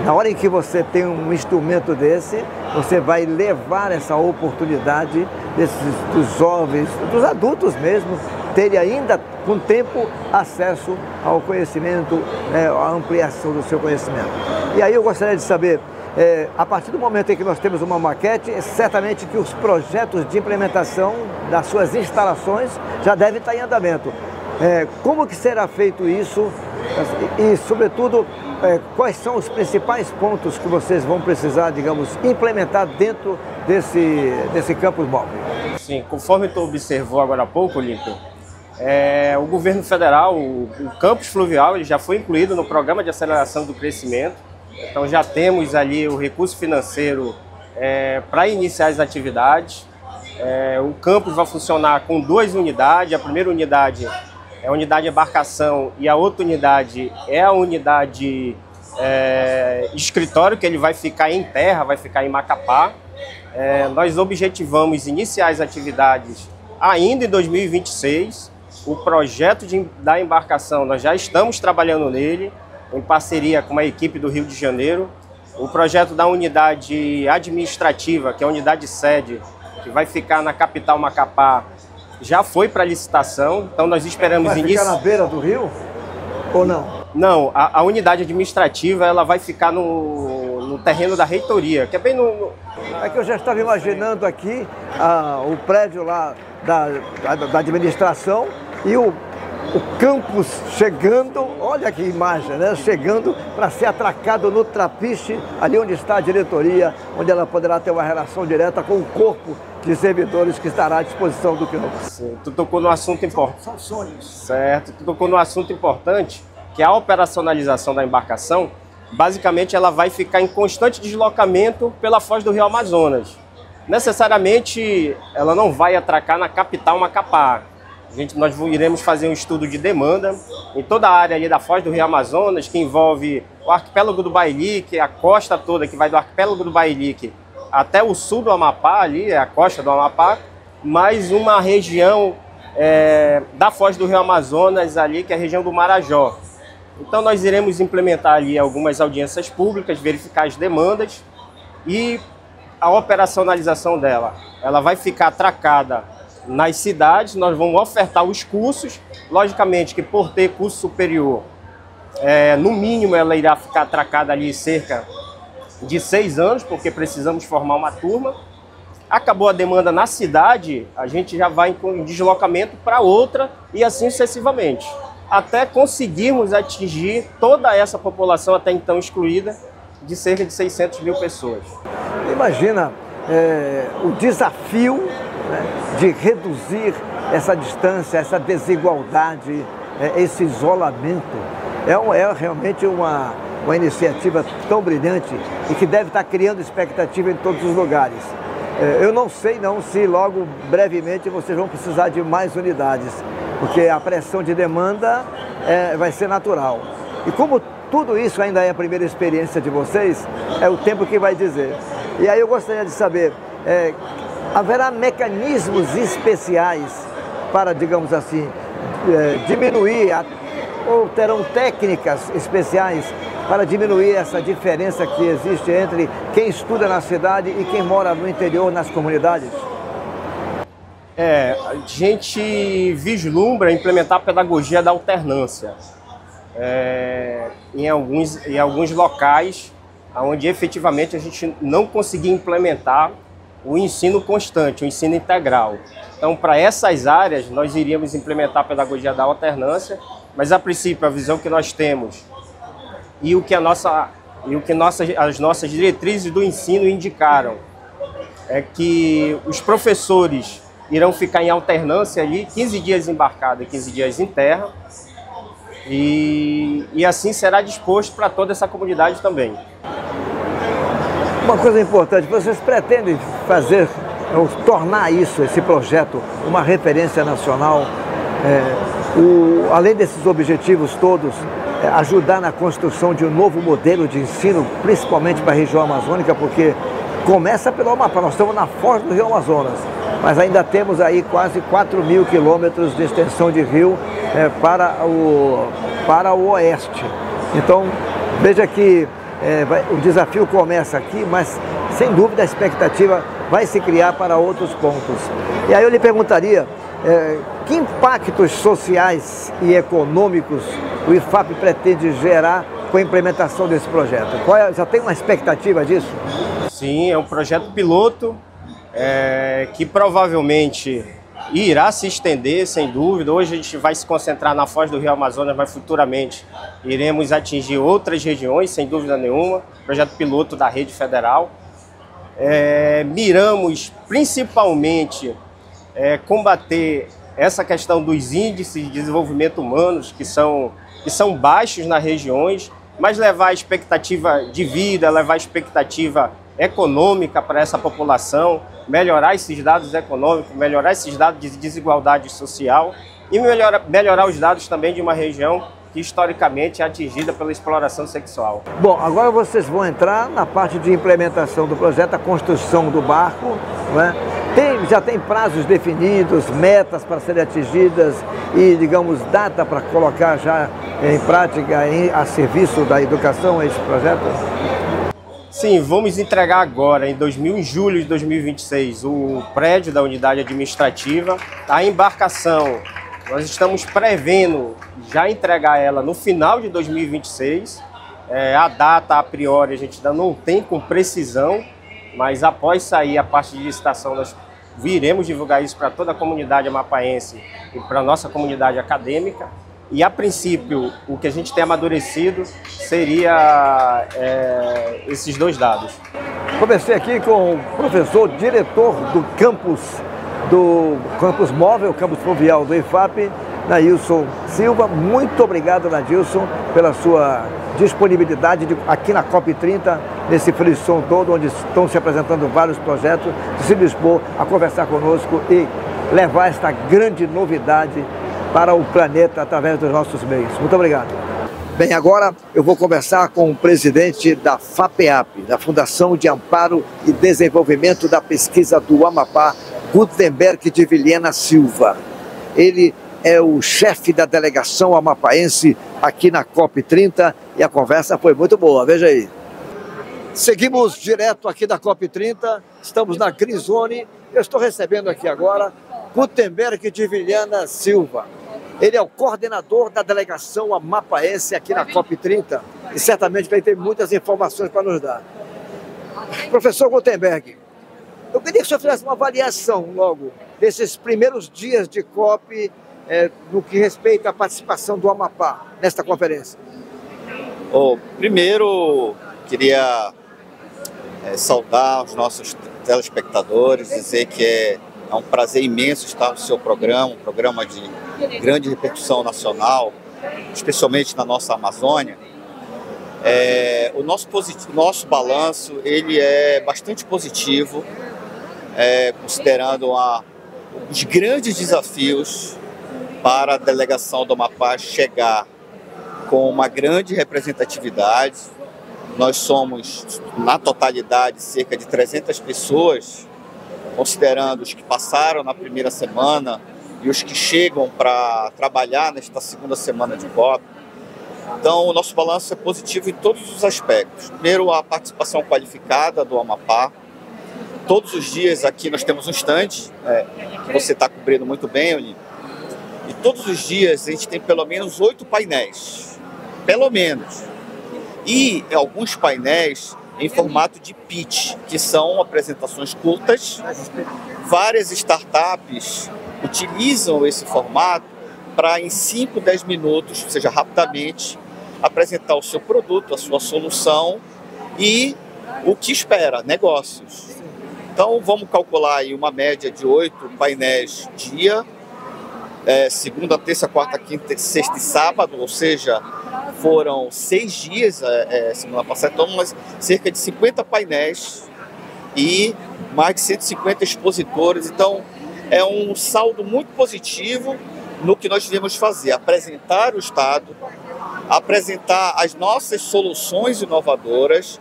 Na hora em que você tem um instrumento desse, você vai levar essa oportunidade dos jovens, dos adultos mesmo, terem ainda com tempo acesso ao conhecimento, à ampliação do seu conhecimento. E aí eu gostaria de saber, a partir do momento em que nós temos uma maquete, certamente que os projetos de implementação das suas instalações já devem estar em andamento. Como que será feito isso e, sobretudo, quais são os principais pontos que vocês vão precisar, digamos, implementar dentro desse campus móvel? Sim, conforme tu observou agora há pouco, Olímpio, o governo federal, o campus fluvial, ele já foi incluído no programa de aceleração do crescimento. Então já temos ali o recurso financeiro para iniciar as atividades. O campus vai funcionar com 2 unidades. A primeira unidade é a unidade de embarcação e a outra unidade é a unidade escritório, que ele vai ficar em terra, vai ficar em Macapá. Nós objetivamos iniciar as atividades ainda em 2026. O projeto da embarcação, nós já estamos trabalhando nele, em parceria com a equipe do Rio de Janeiro. O projeto da unidade administrativa, que é a unidade sede, que vai ficar na capital Macapá, já foi para licitação, então nós esperamos iniciar. Vai ficar na beira do rio ou não? Não, a unidade administrativa ela vai ficar no terreno da reitoria, que é bem no... É que eu já estava imaginando aqui o prédio lá da administração e o campus chegando, olha que imagem, né? Chegando para ser atracado no trapiche, ali onde está a diretoria, onde ela poderá ter uma relação direta com o corpo de servidores que estará à disposição do campus. Tu tocou no assunto importante. São sonhos. Certo, tu tocou no assunto importante, que é a operacionalização da embarcação. Basicamente, ela vai ficar em constante deslocamento pela foz do Rio Amazonas. Necessariamente, ela não vai atracar na capital Macapá. Nós iremos fazer um estudo de demanda em toda a área ali da foz do Rio Amazonas, que envolve o arquipélago do Bailique, a costa toda que vai do arquipélago do Bailique até o sul do Amapá, ali é a costa do Amapá, mais uma região da foz do Rio Amazonas ali, que é a região do Marajó. Então nós iremos implementar ali algumas audiências públicas, verificar as demandas e a operacionalização dela. Ela vai ficar atracada nas cidades, nós vamos ofertar os cursos, logicamente que por ter curso superior, no mínimo ela irá ficar atracada ali cerca de 6 anos, porque precisamos formar uma turma. Acabou a demanda na cidade, a gente já vai em deslocamento para outra e assim sucessivamente, até conseguirmos atingir toda essa população até então excluída, de cerca de 600 mil pessoas. Imagina o desafio, né, de reduzir essa distância, essa desigualdade, esse isolamento. É realmente uma iniciativa tão brilhante e que deve estar criando expectativa em todos os lugares. Eu não sei se logo, brevemente, vocês vão precisar de mais unidades, porque a pressão de demanda vai ser natural. E como tudo isso ainda é a primeira experiência de vocês, é o tempo que vai dizer. E aí eu gostaria de saber, haverá mecanismos especiais para, digamos assim, diminuir, ou terão técnicas especiais para diminuir essa diferença que existe entre quem estuda na cidade e quem mora no interior, nas comunidades? A gente vislumbra implementar a pedagogia da alternância em alguns locais onde efetivamente a gente não conseguir implementar o ensino constante, o ensino integral. Então, para essas áreas, nós iríamos implementar a pedagogia da alternância, mas a princípio a visão que nós temos e o que as nossas diretrizes do ensino indicaram é que os professores irão ficar em alternância ali, 15 dias embarcado e 15 dias em terra, e assim será disposto para toda essa comunidade também. Uma coisa importante, vocês pretendem fazer, ou tornar esse projeto, uma referência nacional, além desses objetivos todos, ajudar na construção de um novo modelo de ensino, principalmente para a região amazônica, porque começa pelo Amapá, nós estamos na foz do Rio Amazonas, mas ainda temos aí quase 4.000 quilômetros de extensão de rio para o oeste. Então, veja que o desafio começa aqui, mas sem dúvida a expectativa vai se criar para outros pontos. E aí eu lhe perguntaria, que impactos sociais e econômicos o IFAP pretende gerar com a implementação desse projeto? Já tem uma expectativa disso? Sim, é um projeto piloto que provavelmente irá se estender, sem dúvida. Hoje a gente vai se concentrar na Foz do Rio Amazonas, mas futuramente iremos atingir outras regiões, sem dúvida nenhuma. Projeto piloto da rede federal. Miramos principalmente combater essa questão dos índices de desenvolvimento humanos que são baixos nas regiões, mas levar a expectativa de vida, levar a expectativa econômica para essa população, melhorar esses dados econômicos, melhorar esses dados de desigualdade social e melhorar os dados também de uma região que historicamente é atingida pela exploração sexual. Bom, agora vocês vão entrar na parte de implementação do projeto, a construção do barco, não é? Já tem prazos definidos, metas para serem atingidas e, digamos, data para colocar já em prática, a serviço da educação esse projeto? Sim, vamos entregar agora, em julho de 2026, o prédio da unidade administrativa. A embarcação, nós estamos prevendo já entregar ela no final de 2026. A data, a priori, a gente ainda não tem com precisão, mas após sair a parte de licitação, nós viremos divulgar isso para toda a comunidade amapaense e para a nossa comunidade acadêmica. E, a princípio, o que a gente tem amadurecido seria esses dois dados. Conversei aqui com o professor diretor do campus móvel, campus fluvial do IFAP, Nailson Silva. Muito obrigado, Nailson, pela sua disponibilidade aqui na COP30, nesse frisson todo, onde estão se apresentando vários projetos, de se dispor a conversar conosco e levar esta grande novidade para o planeta através dos nossos meios. Muito obrigado. Bem, agora eu vou conversar com o presidente da FAPEAP, da Fundação de Amparo e Desenvolvimento da Pesquisa do Amapá, Gutenberg de Vilhena Silva. Ele é o chefe da delegação amapaense aqui na COP30 e a conversa foi muito boa, veja aí. Seguimos direto aqui da COP30, estamos na Green Zone. Eu estou recebendo aqui agora Gutenberg de Vilhena Silva. Ele é o coordenador da delegação amapaense aqui na COP30 e certamente vai ter muitas informações para nos dar. Professor Gutenberg, eu queria que o senhor fizesse uma avaliação logo desses primeiros dias de COP no que respeita à participação do Amapá nesta conferência. Primeiro, queria saudar os nossos telespectadores, dizer que é um prazer imenso estar no seu programa, um programa de grande repercussão nacional, especialmente na nossa Amazônia. O nosso balanço ele é bastante positivo, considerando os grandes desafios para a delegação do Amapá chegar com uma grande representatividade. Nós somos, na totalidade, cerca de 300 pessoas, considerando os que passaram na primeira semana e os que chegam para trabalhar nesta segunda semana de COP. Então, o nosso balanço é positivo em todos os aspectos. Primeiro, a participação qualificada do Amapá. Todos os dias aqui nós temos um stand, que você está cobrindo muito bem, Olímpio. E todos os dias a gente tem pelo menos 8 painéis. Pelo menos. E alguns painéis em formato de pitch, que são apresentações curtas. Várias startups utilizam esse formato para, em 5, 10 minutos, ou seja, rapidamente, apresentar o seu produto, a sua solução e o que espera, negócios. Então, vamos calcular aí uma média de 8 painéis dia, segunda, terça, quarta, quinta, sexta e sábado, ou seja, foram 6 dias semana passada, então cerca de 50 painéis e mais de 150 expositores. Então, é um saldo muito positivo no que nós devemos fazer, apresentar o Estado, apresentar as nossas soluções inovadoras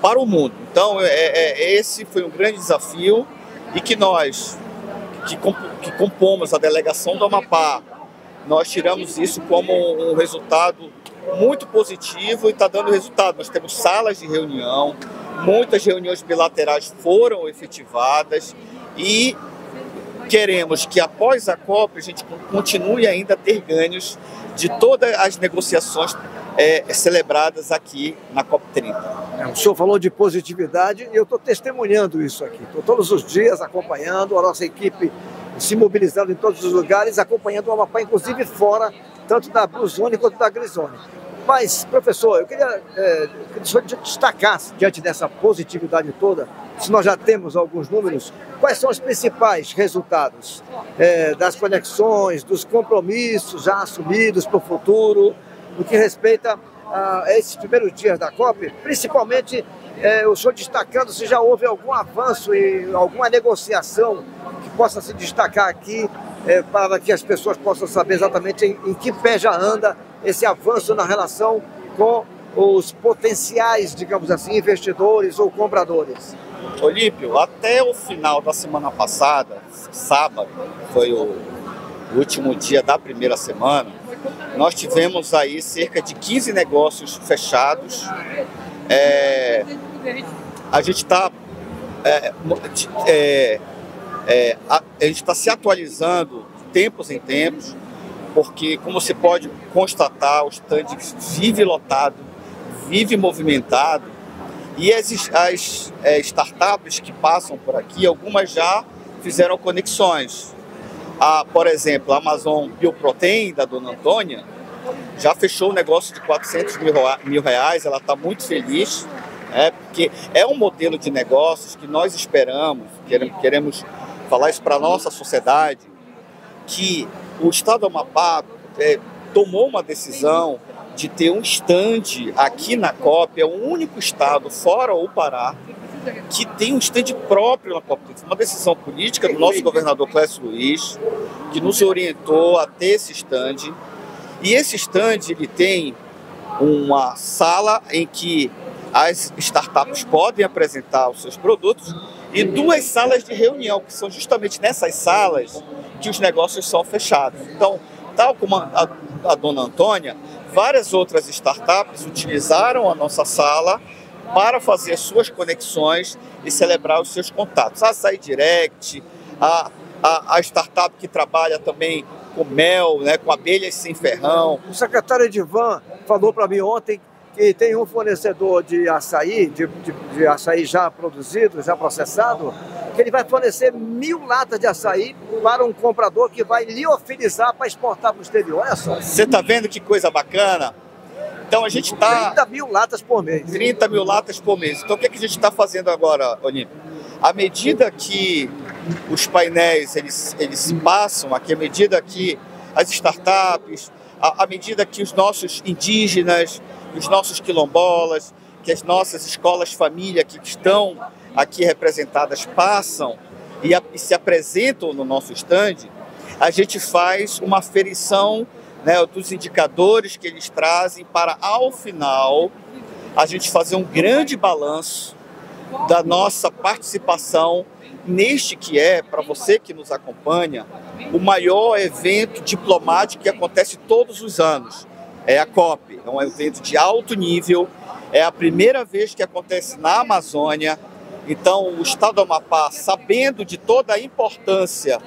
para o mundo. Então, esse foi um grande desafio e que nós, que compomos a delegação do Amapá, nós tiramos isso como um resultado muito positivo e está dando resultado. Nós temos salas de reunião, muitas reuniões bilaterais foram efetivadas e queremos que após a COP a gente continue ainda a ter ganhos de todas as negociações celebradas aqui na COP30. O senhor falou de positividade e eu estou testemunhando isso aqui. Estou todos os dias acompanhando, a nossa equipe se mobilizando em todos os lugares, acompanhando o Amapá, inclusive fora, tanto da Blue Zone quanto da Green Zone. Mas, professor, eu queria que o senhor destacasse, diante dessa positividade toda, se nós já temos alguns números, quais são os principais resultados das conexões, dos compromissos já assumidos para o futuro, no que respeita a esses primeiros dias da COP, principalmente o senhor destacando se já houve algum avanço e alguma negociação que possa se destacar aqui, para que as pessoas possam saber exatamente em que pé já anda esse avanço na relação com os potenciais, digamos assim, investidores ou compradores. Olímpio, até o final da semana passada, sábado, foi o último dia da primeira semana, nós tivemos aí cerca de 15 negócios fechados. A gente está a gente está se atualizando de tempos em tempos, porque, como você pode constatar, o stand vive lotado, vive movimentado, e as startups que passam por aqui, algumas já fizeram conexões. Por exemplo, a Amazon Bioprotein, da Dona Antônia, já fechou um negócio de 400 mil reais, ela está muito feliz, porque é um modelo de negócios que nós esperamos, queremos falar isso para a nossa sociedade, que o Estado do Amapá tomou uma decisão de ter um stand aqui na COP, é o único estado, fora o Pará, que tem um stand próprio na COP. Uma decisão política do nosso governador Clécio Luiz, que nos orientou a ter esse stand. E esse stand ele tem uma sala em que as startups podem apresentar os seus produtos e 2 salas de reunião, que são justamente nessas salas que os negócios são fechados. Então, tal como a Dona Antônia, várias outras startups utilizaram a nossa sala para fazer suas conexões e celebrar os seus contatos. A Açaí Direct, a startup que trabalha também com mel, com abelhas sem ferrão. O secretário Edivan falou para mim ontem que tem um fornecedor de açaí, de açaí já produzido, já processado, que ele vai fornecer 1000 latas de açaí para um comprador que vai liofilizar para exportar para o exterior. Olha só. Você está vendo que coisa bacana? Então a gente está... 30 mil latas por mês. 30 mil latas por mês. Então o que a gente está fazendo agora, Olímpio? À medida que os painéis eles se passam aqui, à medida que as startups, à medida que os nossos indígenas, os nossos quilombolas, que as nossas escolas família que estão aqui representadas passam e se apresentam no nosso stand, a gente faz uma aferição, dos indicadores que eles trazem para, ao final, a gente fazer um grande balanço da nossa participação neste que é, para você que nos acompanha, o maior evento diplomático que acontece todos os anos. É a COP, é um evento de alto nível, é a primeira vez que acontece na Amazônia. Então, o Estado do Amapá, sabendo de toda a importância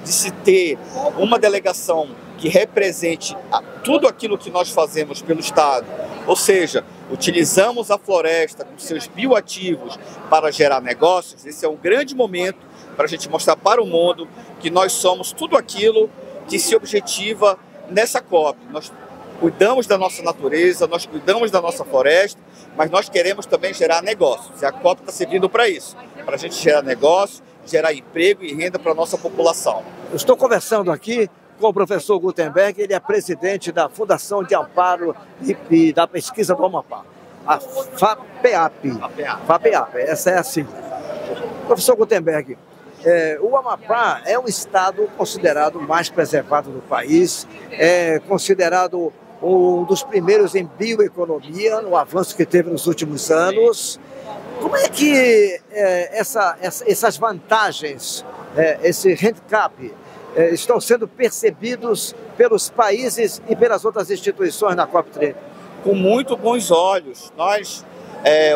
de se ter uma delegação que represente tudo aquilo que nós fazemos pelo Estado, ou seja, utilizamos a floresta com seus bioativos para gerar negócios, esse é um grande momento para a gente mostrar para o mundo que nós somos tudo aquilo que se objetiva nessa COP. Nós cuidamos da nossa natureza, nós cuidamos da nossa floresta, mas nós queremos também gerar negócios. E a COP está servindo para isso, para a gente gerar negócio, gerar emprego e renda para a nossa população. Eu estou conversando aqui com o professor Gutenberg, ele é presidente da Fundação de Amparo e da Pesquisa do Amapá, a FAPEAP. FAPEAP, essa é a sigla. Professor Gutenberg, o Amapá é um estado considerado mais preservado do país, é considerado um dos primeiros em bioeconomia, no avanço que teve nos últimos anos. Como é que essas vantagens, esse handicap, estão sendo percebidos pelos países e pelas outras instituições na COP30? com muito bons olhos.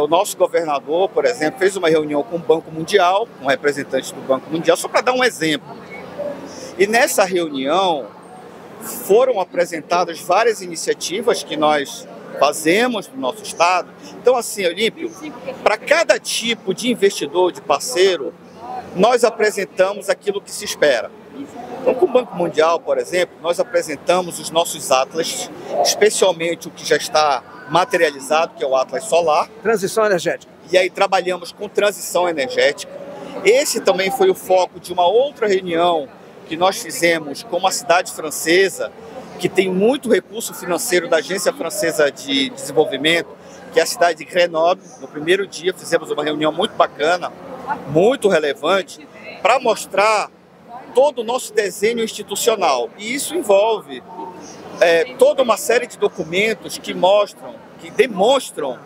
O nosso governador, por exemplo, fez uma reunião com o Banco Mundial, com representantes do Banco Mundial, só para dar um exemplo. E nessa reunião foram apresentadas várias iniciativas que nós fazemos no nosso estado. Então, assim, Olímpio, para cada tipo de investidor, de parceiro, nós apresentamos aquilo que se espera. Então, com o Banco Mundial, por exemplo, nós apresentamos os nossos atlas, especialmente o que já está materializado, que é o Atlas Solar. Transição energética. E aí trabalhamos com transição energética. Esse também foi o foco de uma outra reunião que nós fizemos com uma cidade francesa, que tem muito recurso financeiro da Agência Francesa de Desenvolvimento, que é a cidade de Grenoble. No primeiro dia fizemos uma reunião muito bacana, muito relevante, para mostrar todo o nosso desenho institucional. E isso envolve toda uma série de documentos que demonstram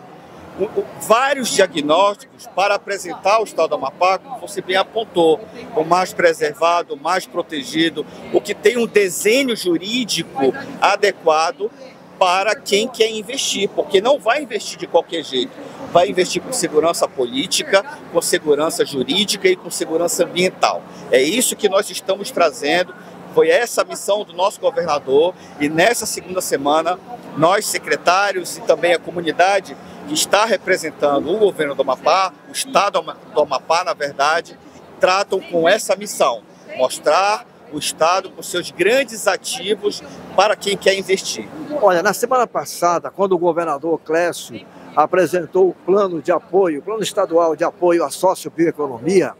vários diagnósticos para apresentar o estado do Amapá, como você bem apontou, o mais preservado, o mais protegido, o que tem um desenho jurídico adequado para quem quer investir, porque não vai investir de qualquer jeito, vai investir com segurança política, com segurança jurídica e com segurança ambiental. É isso que nós estamos trazendo. Foi essa a missão do nosso governador, e nessa segunda semana, nós, secretários e também a comunidade que está representando o governo do Amapá, o estado do Amapá, na verdade, tratam com essa missão, mostrar o estado com seus grandes ativos para quem quer investir. Olha, na semana passada, quando o governador Clécio apresentou o plano de apoio, o plano estadual de apoio à sociobioeconomia,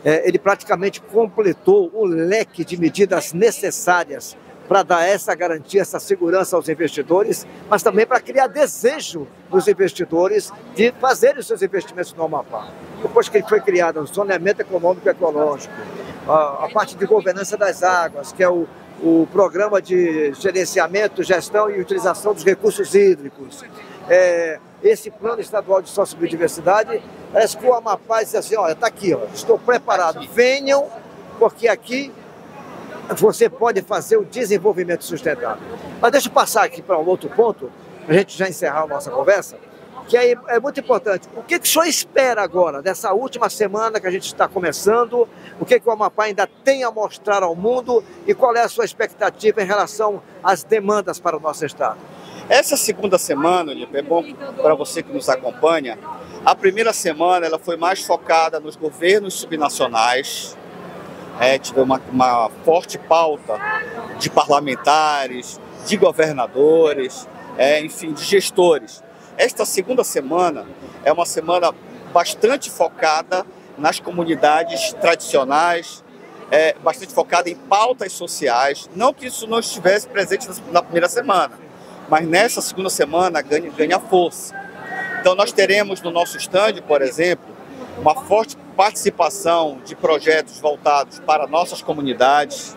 ele praticamente completou o leque de medidas necessárias para dar essa garantia, essa segurança aos investidores, mas também para criar desejo dos investidores de fazerem os seus investimentos no Amapá. Depois que ele foi criado o zoneamento econômico e ecológico, a parte de governança das águas, que é o programa de gerenciamento, gestão e utilização dos recursos hídricos, esse plano estadual de sociobiodiversidade, parece que o Amapá diz assim, olha, está aqui, ó, estou preparado, venham, porque aqui você pode fazer o desenvolvimento sustentável. Mas deixa eu passar aqui para um outro ponto, para a gente já encerrar a nossa conversa, que é muito importante. O que o senhor espera agora, dessa última semana que a gente está começando, o que o Amapá ainda tem a mostrar ao mundo e qual é a sua expectativa em relação às demandas para o nosso estado? Essa segunda semana, é bom para você que nos acompanha, a primeira semana ela foi mais focada nos governos subnacionais, tive uma forte pauta de parlamentares, de governadores, enfim, de gestores. Esta segunda semana é uma semana bastante focada nas comunidades tradicionais, bastante focada em pautas sociais. Não que isso não estivesse presente na primeira semana, mas nessa segunda semana ganha força. Então nós teremos no nosso estande, por exemplo, uma forte participação de projetos voltados para nossas comunidades,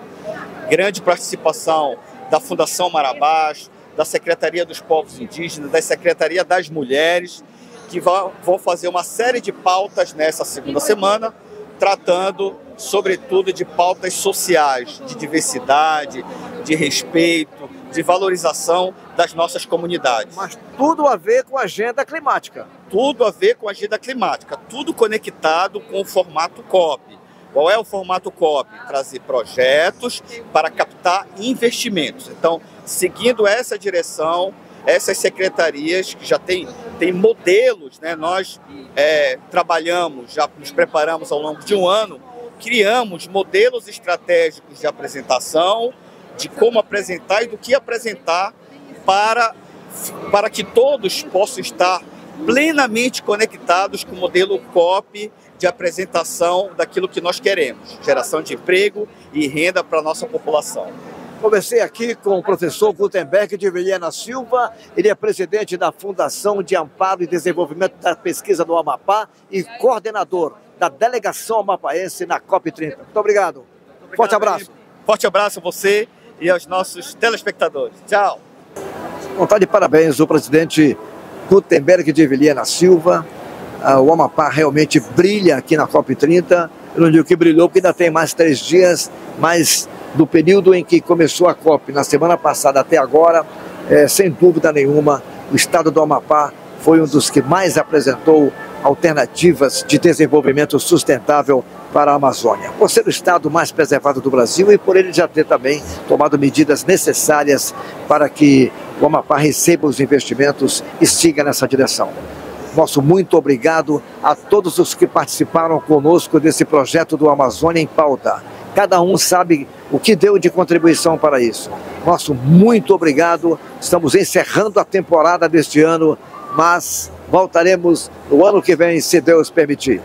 grande participação da Fundação Marabás, da Secretaria dos Povos Indígenas, da Secretaria das Mulheres, que vão fazer uma série de pautas nessa segunda semana, tratando, sobretudo, de pautas sociais, de diversidade, de respeito, de valorização das nossas comunidades. Mas tudo a ver com a agenda climática. Tudo a ver com a agenda climática, tudo conectado com o formato COP. Qual é o formato COP? Trazer projetos para captar investimentos. Então, seguindo essa direção, essas secretarias que já têm modelos, né? Nós trabalhamos, já nos preparamos ao longo de um ano, criamos modelos estratégicos de apresentação, de como apresentar e do que apresentar para que todos possam estar plenamente conectados com o modelo COP de apresentação daquilo que nós queremos, geração de emprego e renda para a nossa população. Conversei aqui com o professor Gutenberg de Vilhena Silva, ele é presidente da Fundação de Amparo e Desenvolvimento da Pesquisa do Amapá e coordenador da delegação amapaense na COP30. Muito obrigado. Forte abraço. Forte abraço a você e aos nossos telespectadores. Tchau. Vontade de parabéns ao presidente Gutenberg de Vilhena Silva. O Amapá realmente brilha aqui na COP30. Eu não digo que brilhou porque ainda tem mais 3 dias, mas do período em que começou a COP, na semana passada até agora, sem dúvida nenhuma, o estado do Amapá foi um dos que mais apresentou alternativas de desenvolvimento sustentável para a Amazônia, por ser o estado mais preservado do Brasil e por ele já ter também tomado medidas necessárias para que o Amapá receba os investimentos e siga nessa direção. Nosso muito obrigado a todos os que participaram conosco desse projeto do Amazônia em Pauta. Cada um sabe o que deu de contribuição para isso. Nosso muito obrigado. Estamos encerrando a temporada deste ano, mas voltaremos no ano que vem, se Deus permitir.